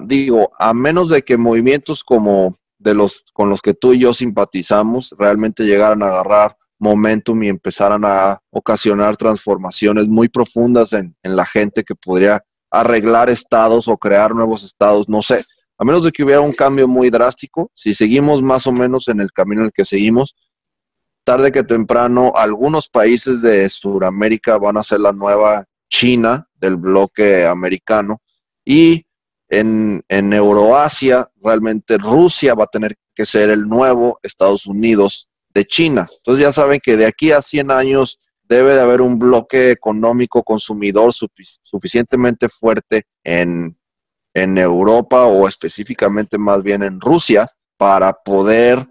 menos de que movimientos como con los que tú y yo simpatizamos realmente llegaran a agarrar momentum y empezaran a ocasionar transformaciones muy profundas en la gente que podría arreglar estados o crear nuevos estados, no sé, a menos de que hubiera un cambio muy drástico, si seguimos más o menos en el camino en el que seguimos, tarde que temprano algunos países de Sudamérica van a ser la nueva China del bloque americano y en Euroasia realmente Rusia va a tener que ser el nuevo Estados Unidos de China. Entonces ya saben que de aquí a 100 años debe de haber un bloque económico consumidor suficientemente fuerte en Europa o específicamente más bien en Rusia para poder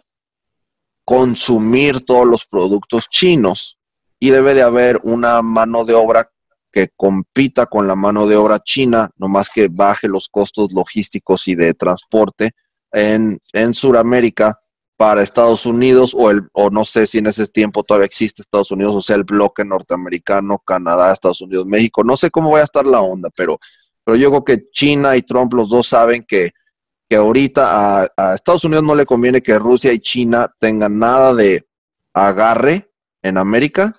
consumir todos los productos chinos y debe de haber una mano de obra que compita con la mano de obra china, nomás que baje los costos logísticos y de transporte en Sudamérica para Estados Unidos o no sé si en ese tiempo todavía existe Estados Unidos, o sea, el bloque norteamericano, Canadá, Estados Unidos, México. No sé cómo vaya a estar la onda, pero yo creo que China y Trump los dos saben que ahorita a Estados Unidos no le conviene que Rusia y China tengan nada de agarre en América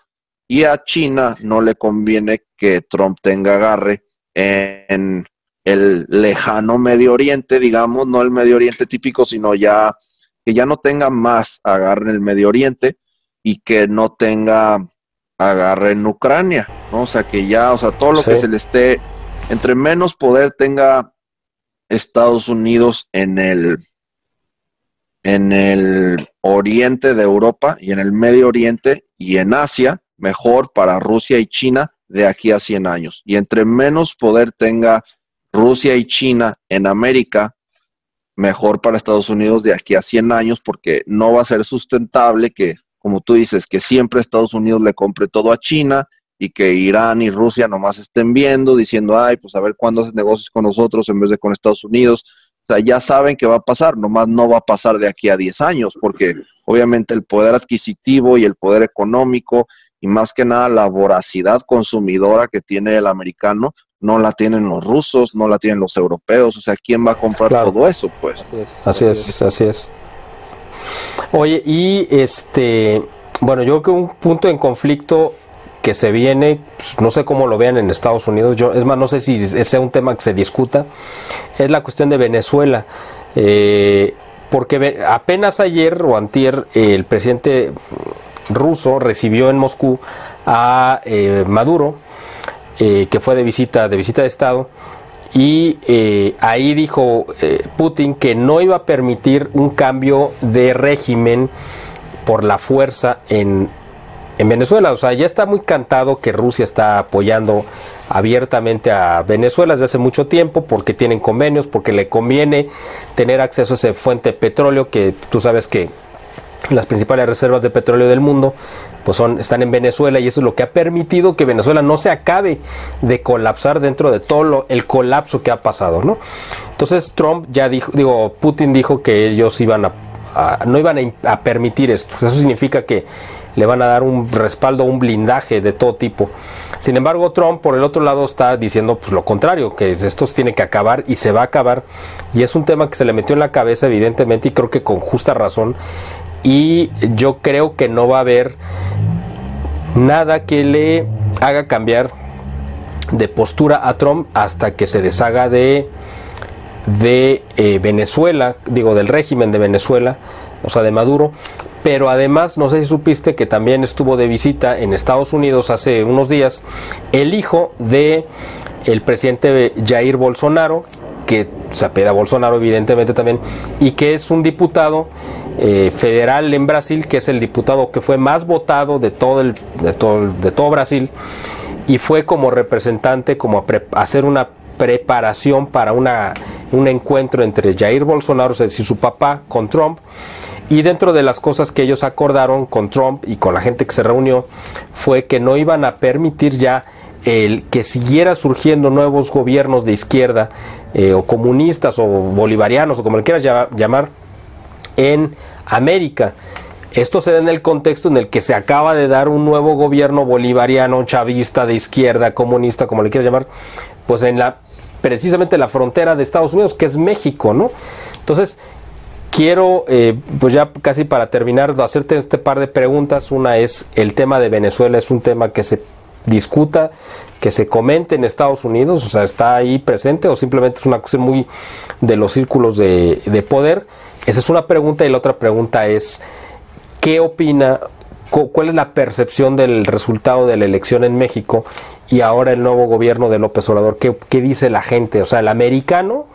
y a China no le conviene que Trump tenga agarre en el lejano Medio Oriente, digamos, no el Medio Oriente típico, sino ya que ya no tenga más agarre en el Medio Oriente y que no tenga agarre en Ucrania, ¿no? O sea, que ya, o sea, todo lo que se le esté, entre menos poder tenga Estados Unidos en el oriente de Europa y en el Medio Oriente y en Asia, mejor para Rusia y China de aquí a 100 años. Y entre menos poder tenga Rusia y China en América, mejor para Estados Unidos de aquí a 100 años, porque no va a ser sustentable que, como tú dices, que siempre Estados Unidos le compre todo a China y que Irán y Rusia nomás estén viendo, diciendo, ay, pues a ver cuándo hacen negocios con nosotros en vez de con Estados Unidos. O sea, ya saben que va a pasar, nomás no va a pasar de aquí a 10 años, porque obviamente el poder adquisitivo y el poder económico y más que nada la voracidad consumidora que tiene el americano no la tienen los rusos, no la tienen los europeos, o sea, ¿quién va a comprar todo eso? Pues así es. Oye, y bueno, yo creo que un punto en conflicto que se viene, pues, no sé cómo lo vean en Estados Unidos, es más, no sé si sea un tema que se discuta, es la cuestión de Venezuela, porque apenas ayer o antier el presidente ruso recibió en Moscú a Maduro, que fue de visita de Estado, y ahí dijo Putin que no iba a permitir un cambio de régimen por la fuerza en Venezuela. O sea, ya está muy cantado que Rusia está apoyando abiertamente a Venezuela desde hace mucho tiempo, porque tienen convenios, porque le conviene tener acceso a esa fuente de petróleo, que tú sabes que las principales reservas de petróleo del mundo pues están en Venezuela, y eso es lo que ha permitido que Venezuela no se acabe de colapsar dentro de todo el colapso que ha pasado, ¿no? Entonces Trump ya Putin dijo que ellos no iban a permitir esto. Eso significa que le van a dar un respaldo, un blindaje de todo tipo. Sin embargo, Trump, por el otro lado, está diciendo pues lo contrario, que esto tiene que acabar y se va a acabar, y es un tema que se le metió en la cabeza, evidentemente, y creo que con justa razón, y yo creo que no va a haber nada que le haga cambiar de postura a Trump hasta que se deshaga de Venezuela, del régimen de Venezuela, o sea, de Maduro. Pero además, no sé si supiste que también estuvo de visita en Estados Unidos hace unos días el hijo de el presidente Jair Bolsonaro, que se apellida Bolsonaro evidentemente también, y que es un diputado federal en Brasil, que es el diputado que fue más votado de todo Brasil, y fue como representante, como a hacer una preparación para un encuentro entre Jair Bolsonaro, es decir, su papá, con Trump. Y dentro de las cosas que ellos acordaron con Trump y con la gente que se reunió, fue que no iban a permitir ya que siguiera surgiendo nuevos gobiernos de izquierda, o comunistas o bolivarianos, o como le quieras llamar, en América. Esto se da en el contexto en el que se acaba de dar un nuevo gobierno bolivariano, chavista, de izquierda, comunista, como le quieras llamar, pues precisamente la frontera de Estados Unidos, que es México, ¿no? Entonces, quiero, pues ya casi para terminar, hacerte este par de preguntas. Una es, el tema de Venezuela es un tema que se discuta, que se comente en Estados Unidos, o sea, está ahí presente, o simplemente es una cuestión muy de los círculos de poder. Esa es una pregunta, y la otra pregunta es, ¿qué opina, cuál es la percepción del resultado de la elección en México y ahora el nuevo gobierno de López Obrador? ¿Qué dice la gente? O sea, el americano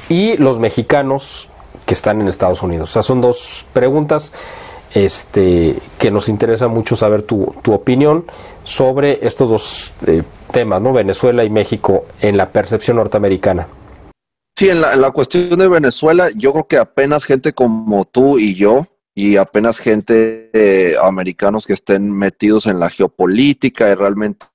y los mexicanos que están en Estados Unidos. O sea, son dos preguntas que nos interesa mucho saber tu opinión sobre estos dos temas, ¿no? Venezuela y México en la percepción norteamericana. Sí, en la cuestión de Venezuela, yo creo que apenas gente como tú y yo, y apenas gente americanos que estén metidos en la geopolítica, y realmente,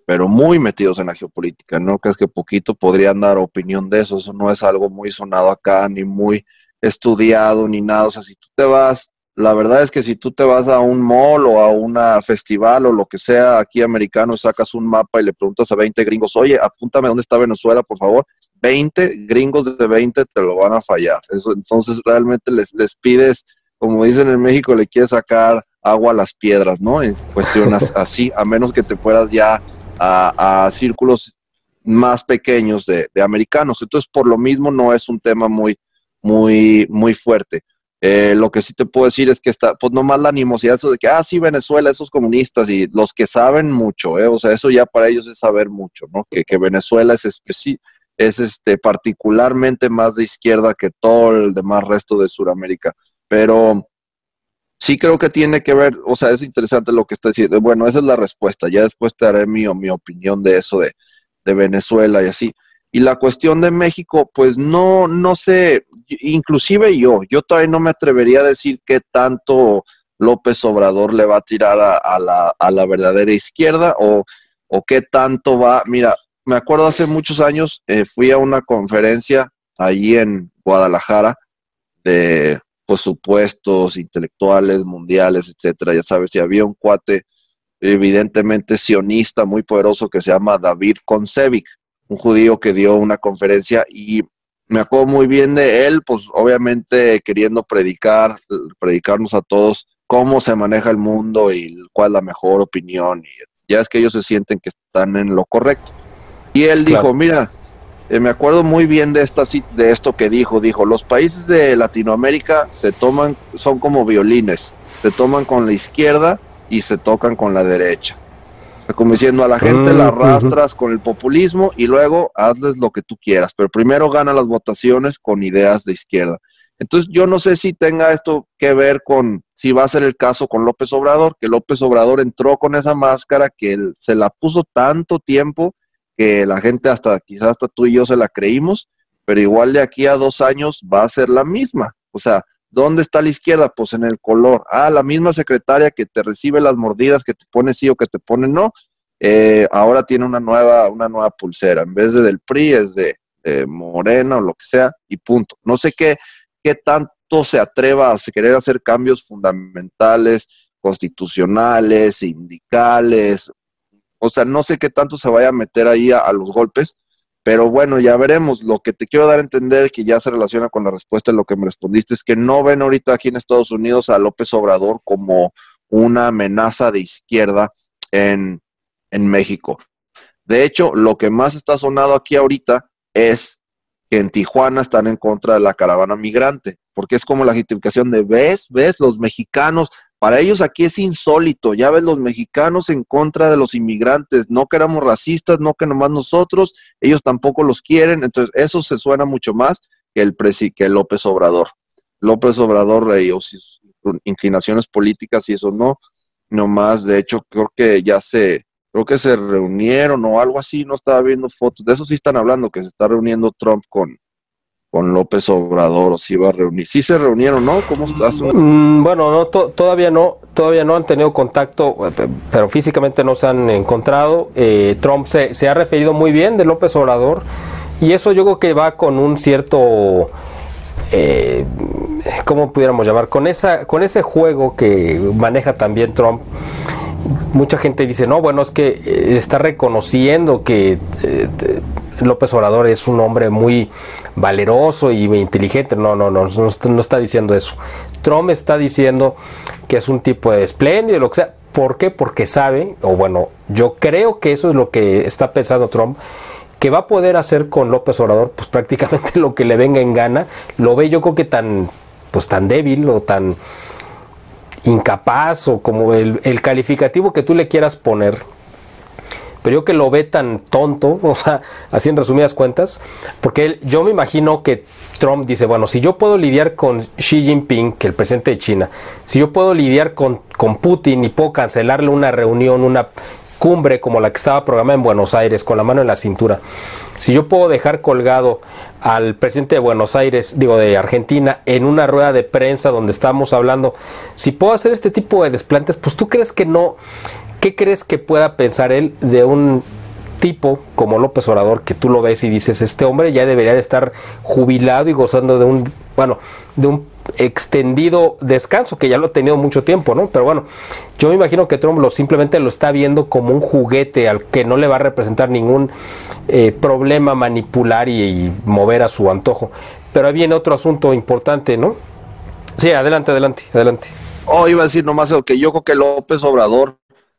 pero muy metidos en la geopolítica, ¿no? Que es que poquito podrían dar opinión de eso. Eso no es algo muy sonado acá, ni muy estudiado, ni nada. O sea, si tú te vas, la verdad es que si tú te vas a un mall o a una festival o lo que sea aquí americano, sacas un mapa y le preguntas a 20 gringos, oye, apúntame dónde está Venezuela, por favor. 20 gringos de 20 te lo van a fallar. Eso, entonces realmente les pides, como dicen en México, le quieres sacar agua a las piedras, ¿no? En cuestiones así, a menos que te fueras ya a círculos más pequeños de americanos. Entonces, por lo mismo, no es un tema muy fuerte. Lo que sí te puedo decir es que está, pues nomás la animosidad, eso de que, sí, Venezuela, esos comunistas, y los que saben mucho, o sea, eso ya para ellos es saber mucho, ¿no? Que Venezuela es particularmente más de izquierda que todo el demás resto de Sudamérica. Pero sí creo que tiene que ver, o sea, es interesante lo que está diciendo. Bueno, esa es la respuesta. Ya después te haré mi opinión de eso de Venezuela y así. Y la cuestión de México, pues no sé, inclusive yo todavía no me atrevería a decir qué tanto López Obrador le va a tirar a la verdadera izquierda, o qué tanto va. Mira, me acuerdo hace muchos años, fui a una conferencia allí en Guadalajara de, pues, supuestos intelectuales mundiales, etcétera, ya sabes, y había un cuate evidentemente sionista muy poderoso que se llama David Koncevic. un judío que dio una conferencia y me acuerdo muy bien de él, pues obviamente queriendo predicarnos a todos cómo se maneja el mundo y cuál es la mejor opinión. Y ya es que ellos se sienten que están en lo correcto. Y él Claro. dijo, mira, me acuerdo muy bien de esto que dijo, los países de Latinoamérica son como violines, se toman con la izquierda y se tocan con la derecha. O sea, como diciendo, a la gente la arrastras con el populismo y luego hazles lo que tú quieras, pero primero gana las votaciones con ideas de izquierda. Entonces yo no sé si tenga esto que ver con, si va a ser el caso con López Obrador, que López Obrador entró con esa máscara que él se la puso tanto tiempo que la gente quizás hasta tú y yo se la creímos, pero igual de aquí a 2 años va a ser la misma. O sea, ¿dónde está la izquierda? Pues en el color. La misma secretaria que te recibe las mordidas, que te pone sí o que te pone no, ahora tiene una nueva pulsera. En vez de del PRI es de Morena o lo que sea, y punto. No sé qué tanto se atreva a querer hacer cambios fundamentales, constitucionales, sindicales. O sea, no sé qué tanto se vaya a meter ahí a los golpes, pero bueno, ya veremos. Lo que te quiero dar a entender, que ya se relaciona con la respuesta de lo que me respondiste, es que no ven ahorita aquí en Estados Unidos a López Obrador como una amenaza de izquierda en México. De hecho, lo que más está sonado aquí ahorita es que en Tijuana están en contra de la caravana migrante, porque es como la justificación de, ves, los mexicanos, para ellos aquí es insólito, ya ves, los mexicanos en contra de los inmigrantes, no que éramos racistas, no que nomás nosotros, ellos tampoco los quieren. Entonces eso se suena mucho más que López Obrador. López Obrador o sus inclinaciones políticas y eso no más. De hecho creo que se reunieron o algo así, no estaba viendo fotos, de eso sí están hablando, que se está reuniendo Trump con López Obrador, o si iba a reunir. Sí se reunieron, ¿no? ¿Cómo estás? Bueno, no, todavía no han tenido contacto, pero físicamente no se han encontrado. Trump se ha referido muy bien de López Obrador, y eso yo creo que va con un cierto, ¿cómo pudiéramos llamar? Con ese juego que maneja también Trump. Mucha gente dice, no, bueno, es que está reconociendo que López Obrador es un hombre muy valeroso y muy inteligente. No está diciendo eso. Trump está diciendo que es un tipo de espléndido, lo que sea. ¿Por qué? Porque sabe, o bueno, yo creo que eso es lo que está pensando Trump, que va a poder hacer con López Obrador pues prácticamente lo que le venga en gana. Lo ve yo creo que tan débil o tan incapaz, o como el calificativo que tú le quieras poner, pero yo que lo ve tan tonto, o sea, así en resumidas cuentas, porque yo me imagino que Trump dice, bueno, si yo puedo lidiar con Xi Jinping, que es el presidente de China, si yo puedo lidiar con Putin y puedo cancelarle una reunión, una cumbre como la que estaba programada en Buenos Aires, con la mano en la cintura, si yo puedo dejar colgado al presidente de Buenos Aires, de Argentina, en una rueda de prensa donde estábamos hablando, si puedo hacer este tipo de desplantes, pues tú crees que no, ¿qué crees que pueda pensar él de un tipo como López Obrador, que tú lo ves y dices, este hombre ya debería de estar jubilado y gozando de un extendido descanso, que ya lo ha tenido mucho tiempo, ¿no? Pero bueno, yo me imagino que Trump simplemente lo está viendo como un juguete al que no le va a representar ningún problema manipular y mover a su antojo. Pero ahí viene otro asunto importante, ¿no? Sí, adelante. Iba a decir nomás que yo creo que López Obrador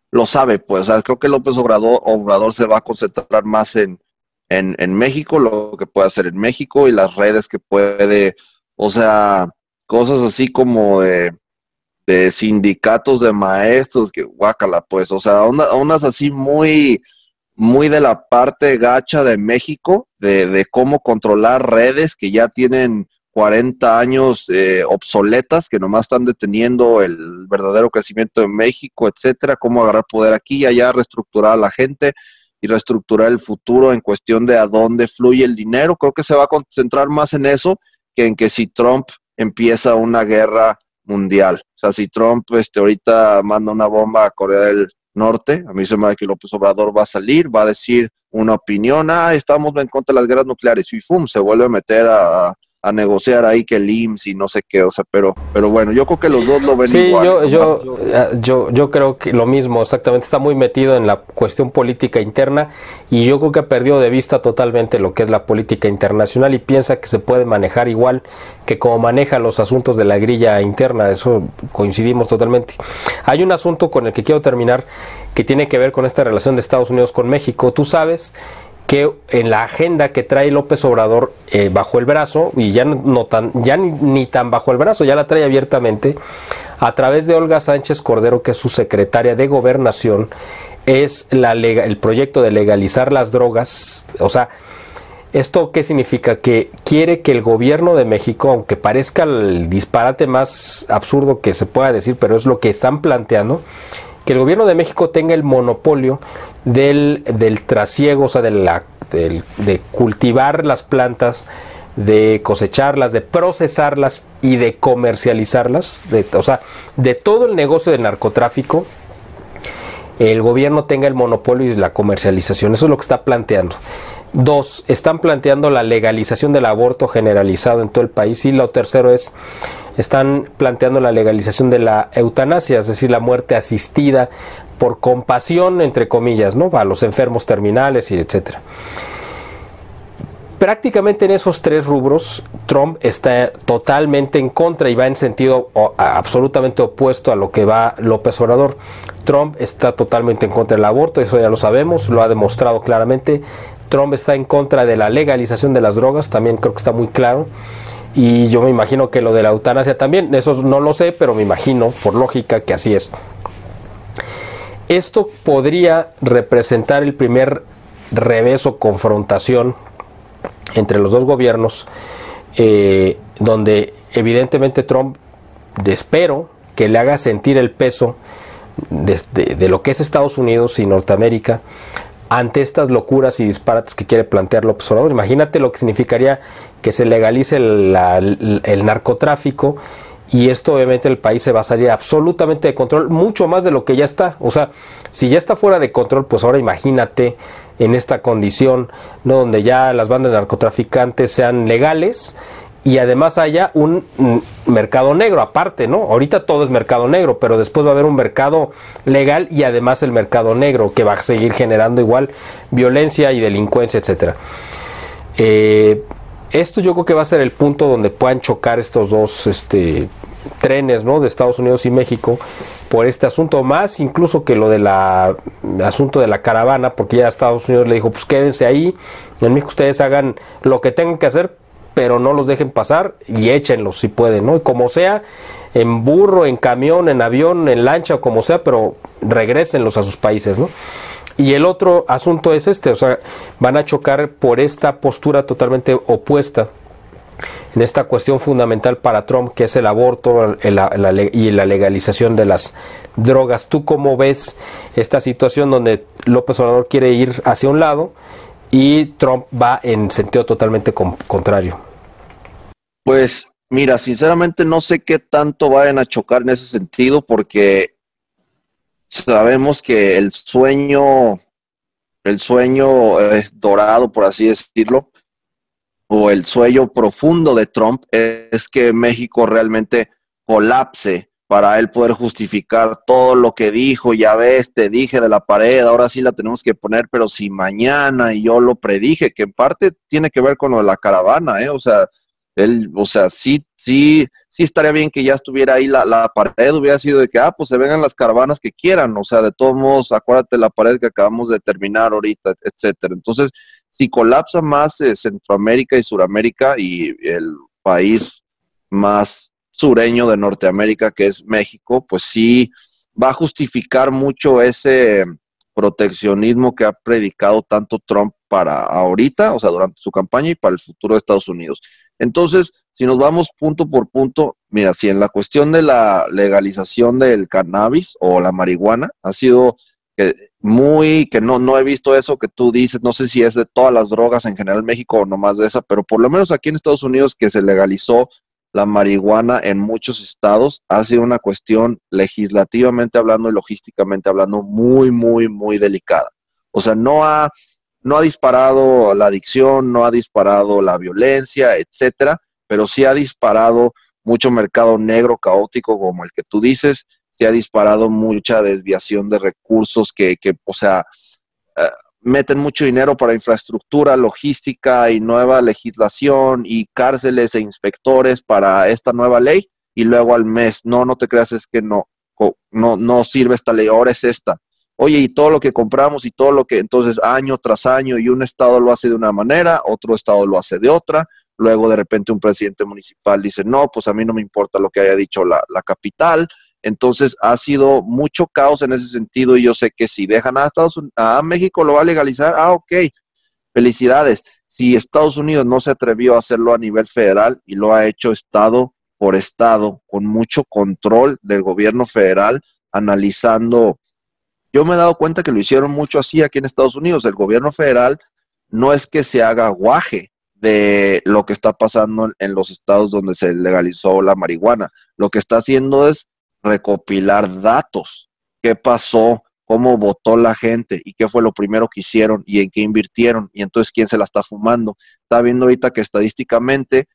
lo sabe, pues, o sea, creo que López Obrador se va a concentrar más en México, lo que puede hacer en México y las redes que puede, o sea, cosas así como de sindicatos de maestros, que guácala, pues, o sea, unas así muy de la parte gacha de México, de cómo controlar redes que ya tienen 40 años obsoletas, que nomás están deteniendo el verdadero crecimiento de México, etcétera, cómo agarrar poder aquí y allá, reestructurar a la gente y reestructurar el futuro en cuestión de a dónde fluye el dinero. Creo que se va a concentrar más en eso que en que si Trump empieza una guerra mundial. O sea, si Trump ahorita manda una bomba a Corea del Norte, a mí se me da que López Obrador va a salir, va a decir una opinión, estamos en contra de las guerras nucleares, y ¡fum!, se vuelve a meter a a negociar ahí que el IMSS y no sé qué, o sea, pero bueno, yo creo que los dos lo ven sí, igual. yo creo que lo mismo, exactamente, está muy metido en la cuestión política interna y yo creo que ha perdido de vista totalmente lo que es la política internacional y piensa que se puede manejar igual que como maneja los asuntos de la grilla interna, eso coincidimos totalmente. Hay un asunto con el que quiero terminar que tiene que ver con esta relación de Estados Unidos con México. Tú sabes que en la agenda que trae López Obrador bajo el brazo, y ya ni tan bajo el brazo, ya la trae abiertamente, a través de Olga Sánchez Cordero, que es su secretaria de Gobernación, es el proyecto de legalizar las drogas. O sea, ¿esto qué significa? Que quiere que el gobierno de México, aunque parezca el disparate más absurdo que se pueda decir, pero es lo que están planteando, que el gobierno de México tenga el monopolio del trasiego, o sea, de cultivar las plantas, de cosecharlas, de procesarlas y de comercializarlas, o sea, de todo el negocio del narcotráfico, el gobierno tenga el monopolio y la comercialización. Eso es lo que está planteando. Dos, están planteando la legalización del aborto generalizado en todo el país. Y lo tercero están planteando la legalización de la eutanasia, es decir, la muerte asistida por compasión, entre comillas, ¿no?, a los enfermos terminales y etcétera. Prácticamente en esos tres rubros Trump está totalmente en contra y va en sentido absolutamente opuesto a lo que va López Obrador. Trump está totalmente en contra del aborto, eso ya lo sabemos, lo ha demostrado claramente. Trump está en contra de la legalización de las drogas, también creo que está muy claro. Y yo me imagino que lo de la eutanasia también, eso no lo sé, pero me imagino, por lógica, que así es. Esto podría representar el primer revés o confrontación entre los dos gobiernos, donde evidentemente Trump, espero que le haga sentir el peso de lo que es Estados Unidos y Norteamérica ante estas locuras y disparates que quiere plantear López Obrador. Imagínate lo que significaría que se legalice el narcotráfico, y esto obviamente el país se va a salir absolutamente de control, mucho más de lo que ya está. O sea, si ya está fuera de control, pues ahora imagínate en esta condición, ¿no?, donde ya las bandas narcotraficantes sean legales y además haya un mercado negro aparte, ¿no? Ahorita todo es mercado negro, pero después va a haber un mercado legal y además el mercado negro, que va a seguir generando igual violencia y delincuencia, etcétera. Esto yo creo que va a ser el punto donde puedan chocar estos dos trenes, ¿no?, de Estados Unidos y México por este asunto, más incluso que lo del asunto de la caravana, porque ya Estados Unidos le dijo, pues quédense ahí, en México ustedes hagan lo que tengan que hacer, pero no los dejen pasar y échenlos si pueden, ¿no? Y como sea, en burro, en camión, en avión, en lancha o como sea, pero regrésenlos a sus países, ¿no? Y el otro asunto es o sea, van a chocar por esta postura totalmente opuesta en esta cuestión fundamental para Trump, que es el aborto y la legalización de las drogas. ¿Tú cómo ves esta situación donde López Obrador quiere ir hacia un lado y Trump va en sentido totalmente contrario? Pues mira, sinceramente no sé qué tanto vayan a chocar en ese sentido, porque sabemos que el sueño es dorado, por así decirlo, o el sueño profundo de Trump es que México realmente colapse para él poder justificar todo lo que dijo. Ya ves, te dije de la pared, ahora sí la tenemos que poner, pero si mañana, y yo lo predije, que en parte tiene que ver con lo de la caravana, o sea, sí estaría bien que ya estuviera ahí la pared, hubiera sido de que, pues se vengan las caravanas que quieran, o sea, de todos modos, acuérdate la pared que acabamos de terminar ahorita, etcétera. Entonces, si colapsa más Centroamérica y Suramérica, y el país más sureño de Norteamérica, que es México, pues sí va a justificar mucho ese proteccionismo que ha predicado tanto Trump para ahorita, o sea, durante su campaña, y para el futuro de Estados Unidos. Entonces, si nos vamos punto por punto, mira, si en la cuestión de la legalización del cannabis o la marihuana ha sido que no he visto eso que tú dices, no sé si es de todas las drogas en general en México o nomás de esa, pero por lo menos aquí en Estados Unidos, que se legalizó la marihuana en muchos estados, ha sido una cuestión legislativamente hablando y logísticamente hablando muy, muy, muy delicada. O sea, no ha disparado la adicción, no ha disparado la violencia, etcétera, pero sí ha disparado mucho mercado negro caótico como el que tú dices, se ha disparado mucha desviación de recursos o sea, eh, meten mucho dinero para infraestructura, logística y nueva legislación y cárceles e inspectores para esta nueva ley y luego al mes, no te creas, es que no sirve esta ley, ahora es esta. Oye, y todo lo que compramos y todo lo que, entonces año tras año, y un estado lo hace de una manera, otro estado lo hace de otra, luego de repente un presidente municipal dice, no, pues a mí no me importa lo que haya dicho la capital. Entonces ha sido mucho caos en ese sentido y yo sé que si dejan a México lo va a legalizar, ok, felicidades. Si Estados Unidos no se atrevió a hacerlo a nivel federal y lo ha hecho estado por estado, con mucho control del gobierno federal, analizando, yo me he dado cuenta que lo hicieron mucho así aquí en Estados Unidos, el gobierno federal no es que se haga guaje de lo que está pasando en los estados donde se legalizó la marihuana, lo que está haciendo es recopilar datos, qué pasó, cómo votó la gente y qué fue lo primero que hicieron y en qué invirtieron y entonces quién se la está fumando. Está viendo ahorita que estadísticamente,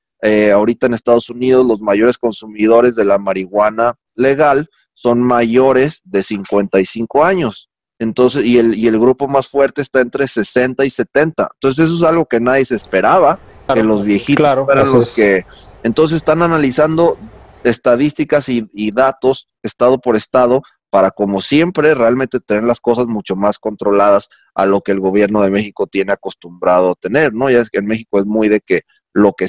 ahorita en Estados Unidos los mayores consumidores de la marihuana legal son mayores de 55 años. Entonces, y el grupo más fuerte está entre 60 y 70. Entonces eso es algo que nadie se esperaba, claro, que los viejitos fueran los que... Entonces están analizando estadísticas y datos estado por estado para, como siempre, realmente tener las cosas mucho más controladas a lo que el gobierno de México tiene acostumbrado a tener, ¿no? Ya es que en México es muy de que lo que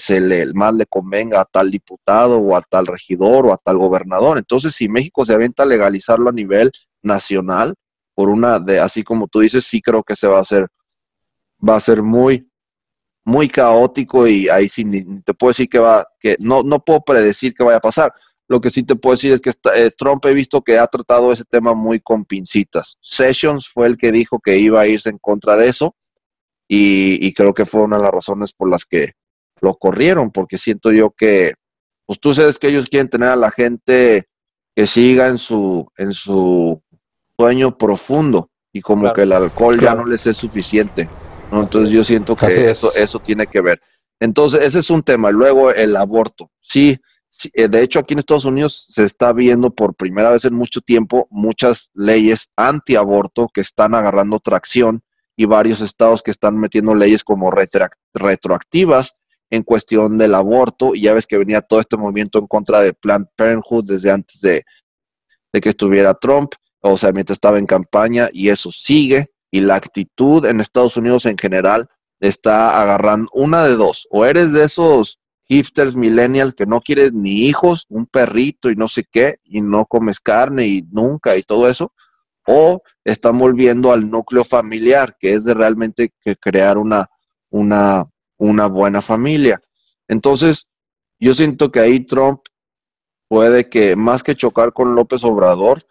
más le convenga a tal diputado o a tal regidor o a tal gobernador. Entonces, si México se avienta a legalizarlo a nivel nacional, así como tú dices, sí creo que va a ser muy, muy caótico y ahí sí te puedo decir que no puedo predecir qué vaya a pasar. Lo que sí te puedo decir es que Trump he visto que ha tratado ese tema muy con pincitas. Sessions fue el que dijo que iba a irse en contra de eso y creo que fue una de las razones por las que lo corrieron, porque siento yo que, pues tú sabes que ellos quieren tener a la gente que siga en su sueño profundo y como claro, que el alcohol ya no les es suficiente, ¿no? Entonces yo siento que eso tiene que ver. Entonces ese es un tema. Luego el aborto. Sí, de hecho aquí en Estados Unidos se está viendo por primera vez en mucho tiempo muchas leyes antiaborto que están agarrando tracción y varios estados que están metiendo leyes como retroactivas en cuestión del aborto, y ya ves que venía todo este movimiento en contra de Planned Parenthood desde antes de que estuviera Trump, o sea, mientras estaba en campaña, y eso sigue, y la actitud en Estados Unidos en general está agarrando una de dos: o eres de esos hipsters millennials que no quieres ni hijos, un perrito y no sé qué, y no comes carne y nunca y todo eso, o están volviendo al núcleo familiar, que es de realmente que crear una buena familia. Entonces, yo siento que ahí Trump puede que, más que chocar con López Obrador,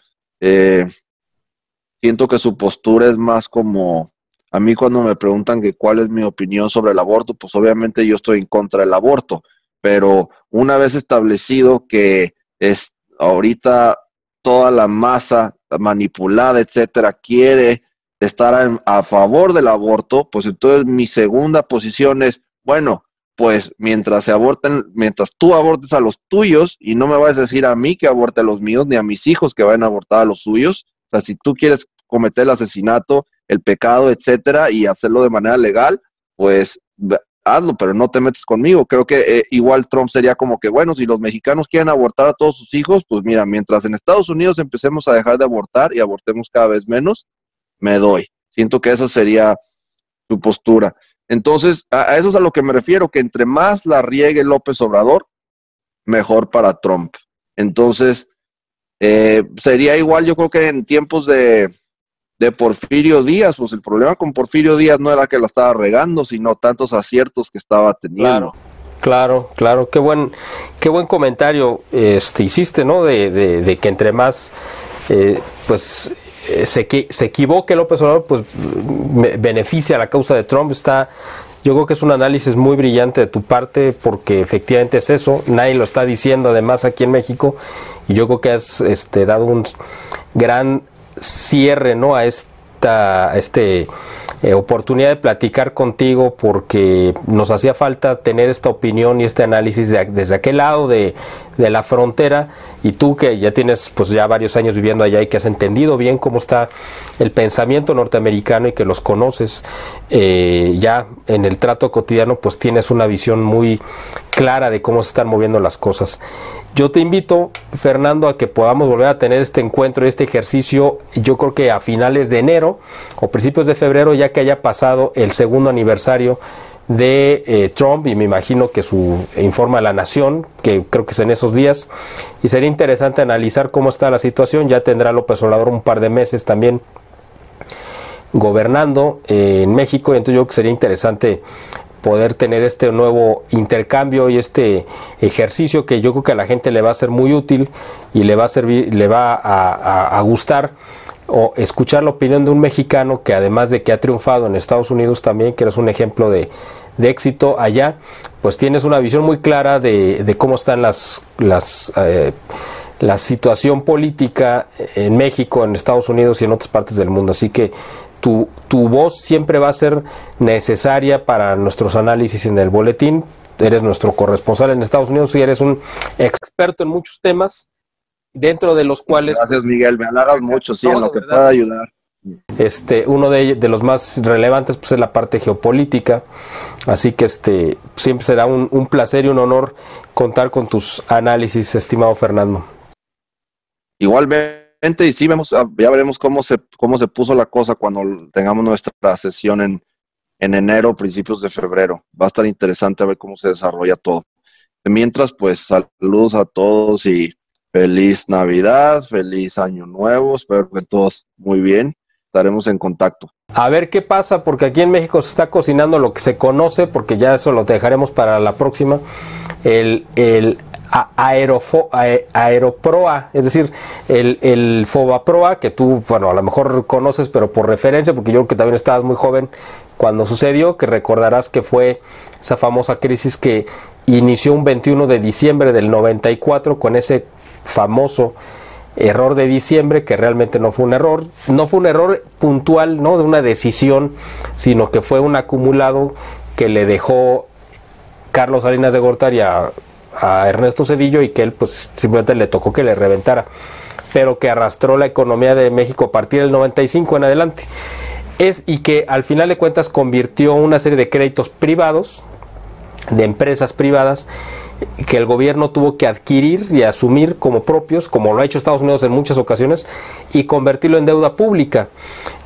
siento que su postura es más como, a mí cuando me preguntan que cuál es mi opinión sobre el aborto, pues obviamente yo estoy en contra del aborto, pero una vez establecido que ahorita toda la masa manipulada, etcétera, quiere estar a favor del aborto, pues entonces mi segunda posición es, bueno, pues mientras tú abortes a los tuyos, y no me vas a decir a mí que aborte a los míos, ni a mis hijos que vayan a abortar a los suyos. O sea, si tú quieres cometer el asesinato, el pecado, etcétera, y hacerlo de manera legal, pues hazlo, pero no te metes conmigo. Creo que igual Trump sería como que, bueno, si los mexicanos quieren abortar a todos sus hijos, pues mira, mientras en Estados Unidos empecemos a dejar de abortar y abortemos cada vez menos, me doy. Siento que esa sería su postura. Entonces, a eso es a lo que me refiero, que entre más la riegue López Obrador, mejor para Trump. Entonces, sería igual, yo creo que en tiempos de Porfirio Díaz, pues el problema con Porfirio Díaz no era que la estaba regando, sino tantos aciertos que estaba teniendo. Claro, qué buen comentario hiciste, ¿no? De que entre más, pues se equivoque López Obrador, pues beneficia a la causa de Trump. Yo creo que es un análisis muy brillante de tu parte, porque efectivamente es eso, nadie lo está diciendo además aquí en México, y yo creo que has dado un gran cierre, ¿no? a este oportunidad de platicar contigo porque nos hacía falta tener esta opinión y este análisis desde aquel lado de la frontera, y tú que ya tienes pues ya varios años viviendo allá y que has entendido bien cómo está el pensamiento norteamericano y que los conoces ya en el trato cotidiano, pues tienes una visión muy clara de cómo se están moviendo las cosas. Yo te invito, Fernando, a que podamos volver a tener este encuentro y este ejercicio, yo creo que a finales de enero o principios de febrero, ya que haya pasado el segundo aniversario de Trump, y me imagino que su informe a la nación, que creo que es en esos días, y sería interesante analizar cómo está la situación. Ya tendrá López Obrador un par de meses también gobernando en México, y entonces yo creo que sería interesante poder tener este nuevo intercambio y este ejercicio que yo creo que a la gente le va a ser muy útil y le va a servir, le va a gustar, o escuchar la opinión de un mexicano que, además de que ha triunfado en Estados Unidos también, que eres un ejemplo de éxito allá, pues tienes una visión muy clara de cómo están la situación política en México, en Estados Unidos y en otras partes del mundo. Así que tu voz siempre va a ser necesaria para nuestros análisis en el boletín. Eres nuestro corresponsal en Estados Unidos y eres un experto en muchos temas, dentro de los cuales... Gracias, Miguel, me halagas mucho, sí, en lo que pueda ayudar. Uno de los más relevantes pues es la parte geopolítica, así que siempre será un placer y un honor contar con tus análisis, estimado Fernando. Igualmente, y sí, ya veremos cómo se puso la cosa cuando tengamos nuestra sesión en enero, principios de febrero. Va a estar interesante a ver cómo se desarrolla todo. Mientras, pues, saludos a todos y feliz Navidad, feliz Año Nuevo, espero que todos muy bien, estaremos en contacto. A ver qué pasa, porque aquí en México se está cocinando lo que se conoce, porque ya eso lo dejaremos para la próxima, el Aeroproa, es decir, el Fobaproa, que tú, bueno, a lo mejor conoces, pero por referencia, porque yo creo que también estabas muy joven cuando sucedió, que recordarás que fue esa famosa crisis que inició un 21 de diciembre del 94 con ese famoso error de diciembre, que realmente no fue un error puntual, ¿no?, de una decisión, sino que fue un acumulado que le dejó Carlos Salinas de Gortari a Ernesto Zedillo, y que él pues simplemente le tocó que le reventara, pero que arrastró la economía de México a partir del 95 en adelante, y que al final de cuentas convirtió una serie de créditos privados, de empresas privadas, que el gobierno tuvo que adquirir y asumir como propios, como lo ha hecho Estados Unidos en muchas ocasiones, y convertirlo en deuda pública.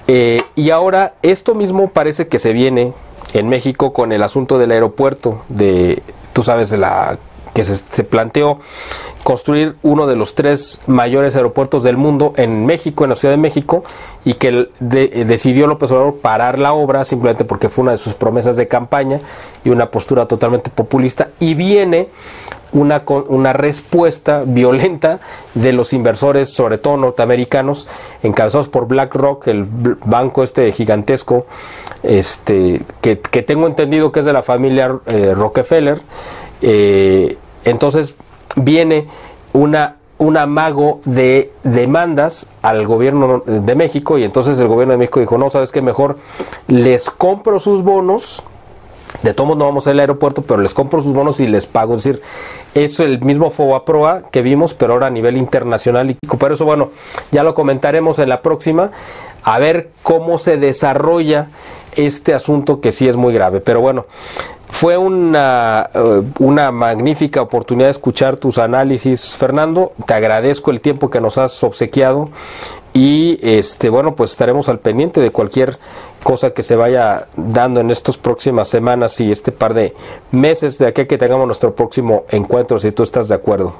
Y ahora esto mismo parece que se viene en México con el asunto del aeropuerto, tú sabes, que se planteó construir uno de los 3 mayores aeropuertos del mundo en México, en la Ciudad de México, y que decidió López Obrador parar la obra simplemente porque fue una de sus promesas de campaña y una postura totalmente populista, y viene una respuesta violenta de los inversores, sobre todo norteamericanos, encabezados por BlackRock, el banco gigantesco, que tengo entendido que es de la familia Rockefeller. Entonces viene un amago de demandas al gobierno de México, y entonces el gobierno de México dijo: no, ¿sabes qué? Mejor les compro sus bonos, de todos modos no vamos al aeropuerto, pero les compro sus bonos y les pago. Es decir, es el mismo Fobaproa que vimos, pero ahora a nivel internacional, y por eso, bueno, ya lo comentaremos en la próxima, a ver cómo se desarrolla este asunto, que sí es muy grave. Pero bueno, fue una magnífica oportunidad de escuchar tus análisis, Fernando. Te agradezco el tiempo que nos has obsequiado, y bueno, pues estaremos al pendiente de cualquier cosa que se vaya dando en estas próximas semanas y este par de meses de aquí a que tengamos nuestro próximo encuentro, si tú estás de acuerdo.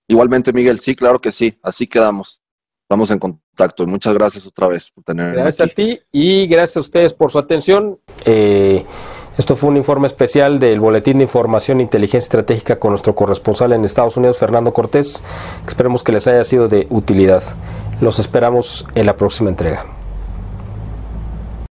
Igualmente, Miguel, sí, claro que sí, así quedamos. Estamos en contacto, y muchas gracias otra vez por tenerme Gracias aquí. a ti, y gracias a ustedes por su atención. Esto fue un informe especial del Boletín de Información e Inteligencia Estratégica con nuestro corresponsal en Estados Unidos, Fernando Cortés. Esperemos que les haya sido de utilidad. Los esperamos en la próxima entrega.